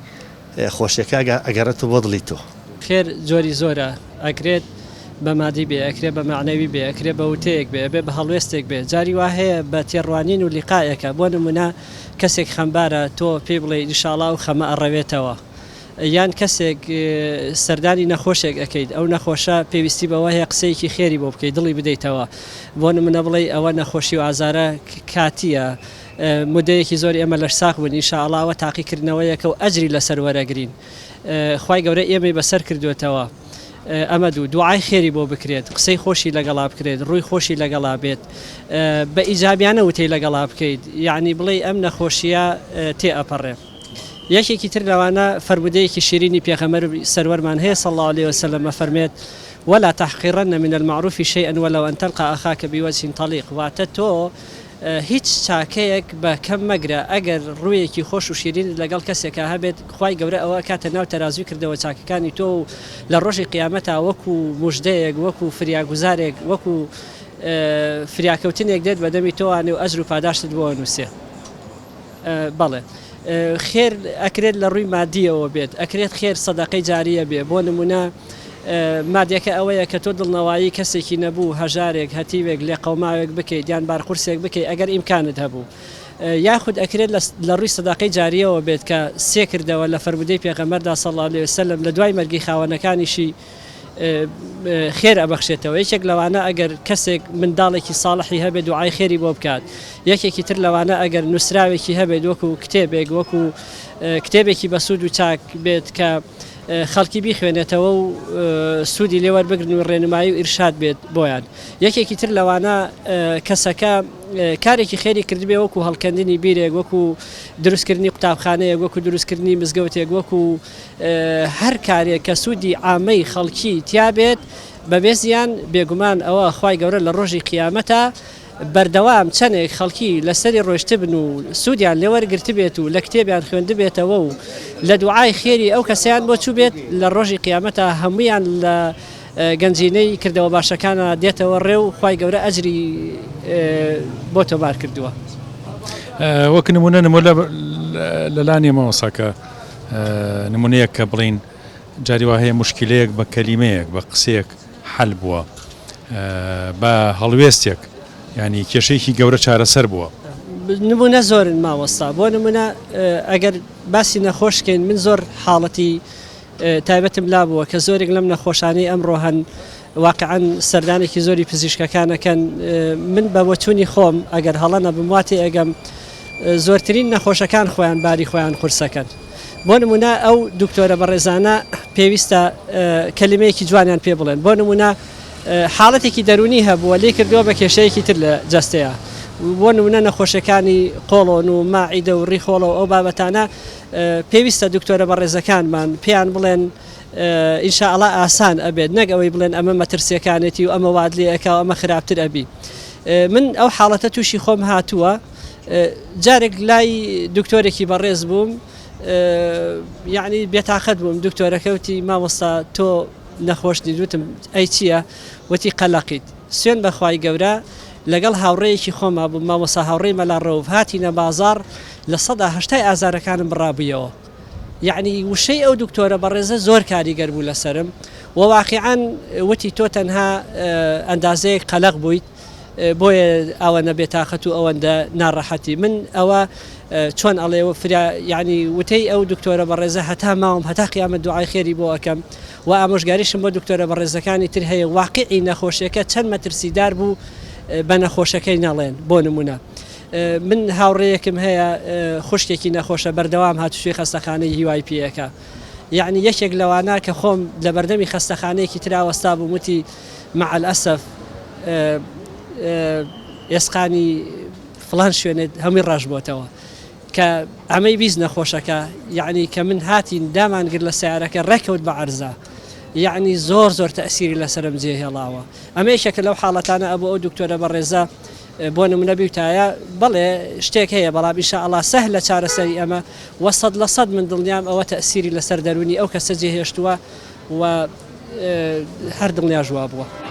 خۆشیەکە ئەگەڕێتە بۆ دڵی تۆ خێر جۆری زۆرە ئەگرێت بە مادی بێ ئەکرێ بە معنەوی بێ ئەکرێ بە وتەیەک بێ بێ بە هەڵوێستێک بێ جاری وا هەیە بە تێڕوانین و لیقایەکە بۆ نمونە کەسێک خەمبارە تۆ پێی بڵێ ئینشاڵڵا و خەمە ئەڕەوێتەوە یان کەسێک سەردانی نەخۆشێک ئەەکەیت ئەو نەخۆشە پێویستی بەوە هەیە قسەیەکی خێری بۆ بکەیت دڵی بدەیتەوە بۆ نمونە بڵێ ئەوە نەخۆشی و ئازارە کاتیە مدەیەکی زۆر ئێمە لەش ساق بوون ئینشاءڵڵاوە تاقیکردنەوەیەکە و ئەجری لەسەر وەرەگرین خوای گەورە ئێمەی بەسەر کردوێتەوە ئەمە دوعای خێری بۆ بکرێت قسەی خۆشی لەگەڵا بکرێت ڕووی خۆشی لەگەڵا بێت بە ئیجابیانە وتەی لەگەڵا بکەیت یعنی بڵێ ئەم نەخۆشیە تێ ئەپەڕێ یەکێکی تر لەوانە فەرمودەیەکی شیرینی پێغەمبەر سەروەرمان هەیە صلی الله عليه وسلم فەرمێت ولا تحقرن من المعروف شيئا ولو أن تلقى أخاك بوجه طليق واتە تۆ هیچ چاکەیەک بە کەم مەگرە ئەگەر ڕوویەکی خۆش و شیرین لەگەڵ کەسێکە هەبێت خوای گەورە ئەوە کاتە ناو تەرازوی کردەوە چاکەکانی تۆ لە ڕۆژی قیامەتە وەکو موژدەیەک وەکو فریاگوزارێک وەکو فریاکەوتنێک دێت بەدەمی تۆوانێ و ئەجر و پاداشتت بۆ نووسێ بەڵێ خێر ئەکرێت لە ڕووی مادیەوە بێت ئەکرێت خێر سەدەقەی جاریە بێ بۆ نمونە مادیەکە ئەوەیە کە تۆ دڵنەوایی کەسێکی نەبوو هەژارێک هەتیوێک لێ قەوماوێک بکەیت یان بارقورسێک بکەیت ئەگەر ئیمکانت هەبوو یاخود ئەکرێت لە ڕووی سەداقەی جاریەوە بێت کە سێ کردەوە لە فەرمودەی پێغەمبەردا صلی الله عليه وسلم لە دوای مەرگی خاوەنەکانیشی خێر ئەبەخشێتەوە یەکێک لەوانە ئەگەر کەسێک منداڵێکی ساڵحی هەبێت دوعای خێری بۆ بکات یەکێکی تر لەوانە ئەگەر نووسراوێکی هەبێت وەکو کتێبێک وەکو کتێبێکی بەسوود و چاک بێت کە خەڵکی بیخوێنێتەوە و سوودی لێوەربگرن و ڕێنمایی و ئیرشاد بێت بۆیان یەکێکی تر لەوانە کەسەکە کارێکی خێری کردبێ وەکو هەڵکەندنی بیرێک وەکو دروستکردنی قوتابخانەیەک وەکو دروستکردنی مزگەوتێک وەکو هەر کارێک کە سوودی عامەی خەڵکی تیا بێت بەبێزیان بێگومان ئەوە خوای گەورە لە ڕۆژی قیامەتە بەردەوام چەندێک خەڵکی لەسەری ڕۆشت بن و سوودیان لێوەرگرت بێت و لە کتێبیان خوێندبێتەوە و لە دوعای خێری ئەو کەسیان بۆ چوو بێت لە ڕۆژی قیامەتە هەمویان لە گەنجینەی کردەوە باشەکانە دێتەوە ڕێ و خوای گەورە ئەجری بۆ تۆمار کردووە وەک نمونە نمونە لەلانی مەوەساکە نمونەیەک کە بڵین جاری وا هەیە مشکلەیەک بە کەلیمەیەک بە قسەیەک حەل بووە بە هەڵوێستێک ینی کێشەیەکی گەورە چارەسەر بووە نمونە زۆرن ماوەستا بۆ نمونە ئەگەر باسی نەخۆشکەین من زۆر حاڵەتی تایبەتم لابووە کە زۆرێک لەم نەخۆشانەی ئەمڕۆ هەن واقعاً سەردانێکی زۆری پزیشکەکانەکەن من بە بۆچوونی خۆم ئەگەر هەڵە نەبم واتێ ئەگەم زۆرترین نەخۆشەکان خۆیان باری خۆیان قورسەکەن بۆ نمونە ئەو دکتۆرە بەڕێزانە پێویستە کەلیمەیەکی جوانیان پێ بڵێن بۆ نمونە حاڵەتێکی دەرونی هەبووە لێ کردووە بە کێشەیەکی تر لە جەستەیە بۆ نمونە نەخۆشەکانی قۆڵۆن و ماعیدە و ڕیخۆڵە و ئەو بابەتانە پێویستە دکتۆرە بەڕێزەکانمان پێیان بڵێن ئینشاءڵڵا ئاسان ئەبێت نەک ئەوەی بڵێن ئەمە مەترسیەکانێتی و ئەمە واد لێ ئەکا و ئەمە خراپتر ئەبی من ئەو حاڵەتە تووشی خۆم هاتووە جارێک لای دکتۆرێکی بەڕێز بووم یعنی بێتاقەت بووم دکتۆرەکەوتی مامۆستا تۆ نەخۆش دیدوتم ئەی چییە وتی قەلەقیت سوێن بەخوای گەورە لەگەڵ هاوڕێیەکی خۆما بووم مامۆستا هاوڕێی مەلا ڕەوف هاتینە بازار لە 180 ئازارەکانم بڕابوویەوە یعنی وشەی ئەو دکتۆرە بەڕێزە زۆر کاریگەر بوو لەسرم وواقعان وتی تۆ تەنها ئەندازەیەک قەلەق بوویت بۆیە ئەوەنە بێتاقەت و ئەوەندە ناڕەحەتی من ئەوە چۆن ئەڵێ یعنی وتەی ئەو دکتۆرە بەڕێزە هەتا ماوم هەتا قیامەت دوعای خێری بۆ ئەەکەم و ئامۆژگاریشم بۆ دکتۆرە بەڕێزەکانی تر هەیە واقعی نەخۆشیەکە چەند مەترسیدار بوو بە نەخۆشەکەی نەڵێن بۆ نمونە من هاوڕێیەکم هەیە خوشکێکی نەخۆشە بەردەوام هاتوشوی خەستەخانەی هیوای پێەکە یعنی یەکێک لەوانە کە خۆم لە بەردەمی خەستەخانەیەکی تراوەستا بوو وتی مع الأسف ئێسقانی فلان شوێنێت هەمووی ڕژ بۆتەوە کە ئەمەی بیست نەخۆشەکە یعنی کە من هاتین دامانگر لە سیارەکە ڕێکەوت بە عەرزە یعنی زۆر تەئسیری لەسرم جێهێڵاوە ئەمەیشەکە لەو حاڵەتانە ئەبوو ئەو دکتۆرە بەڕێزە بۆ نمونە بیوتایە بەڵێ شتێک هەیە بەڵام ئینشاءڵڵا سەهلە چارەسەری ئەمە و 100% من دڵنیام ئەوە تەئسیری لەسەر دەرونی ئەو کەسە جێهێشتووە و هەر دڵنیا ژوا بووە.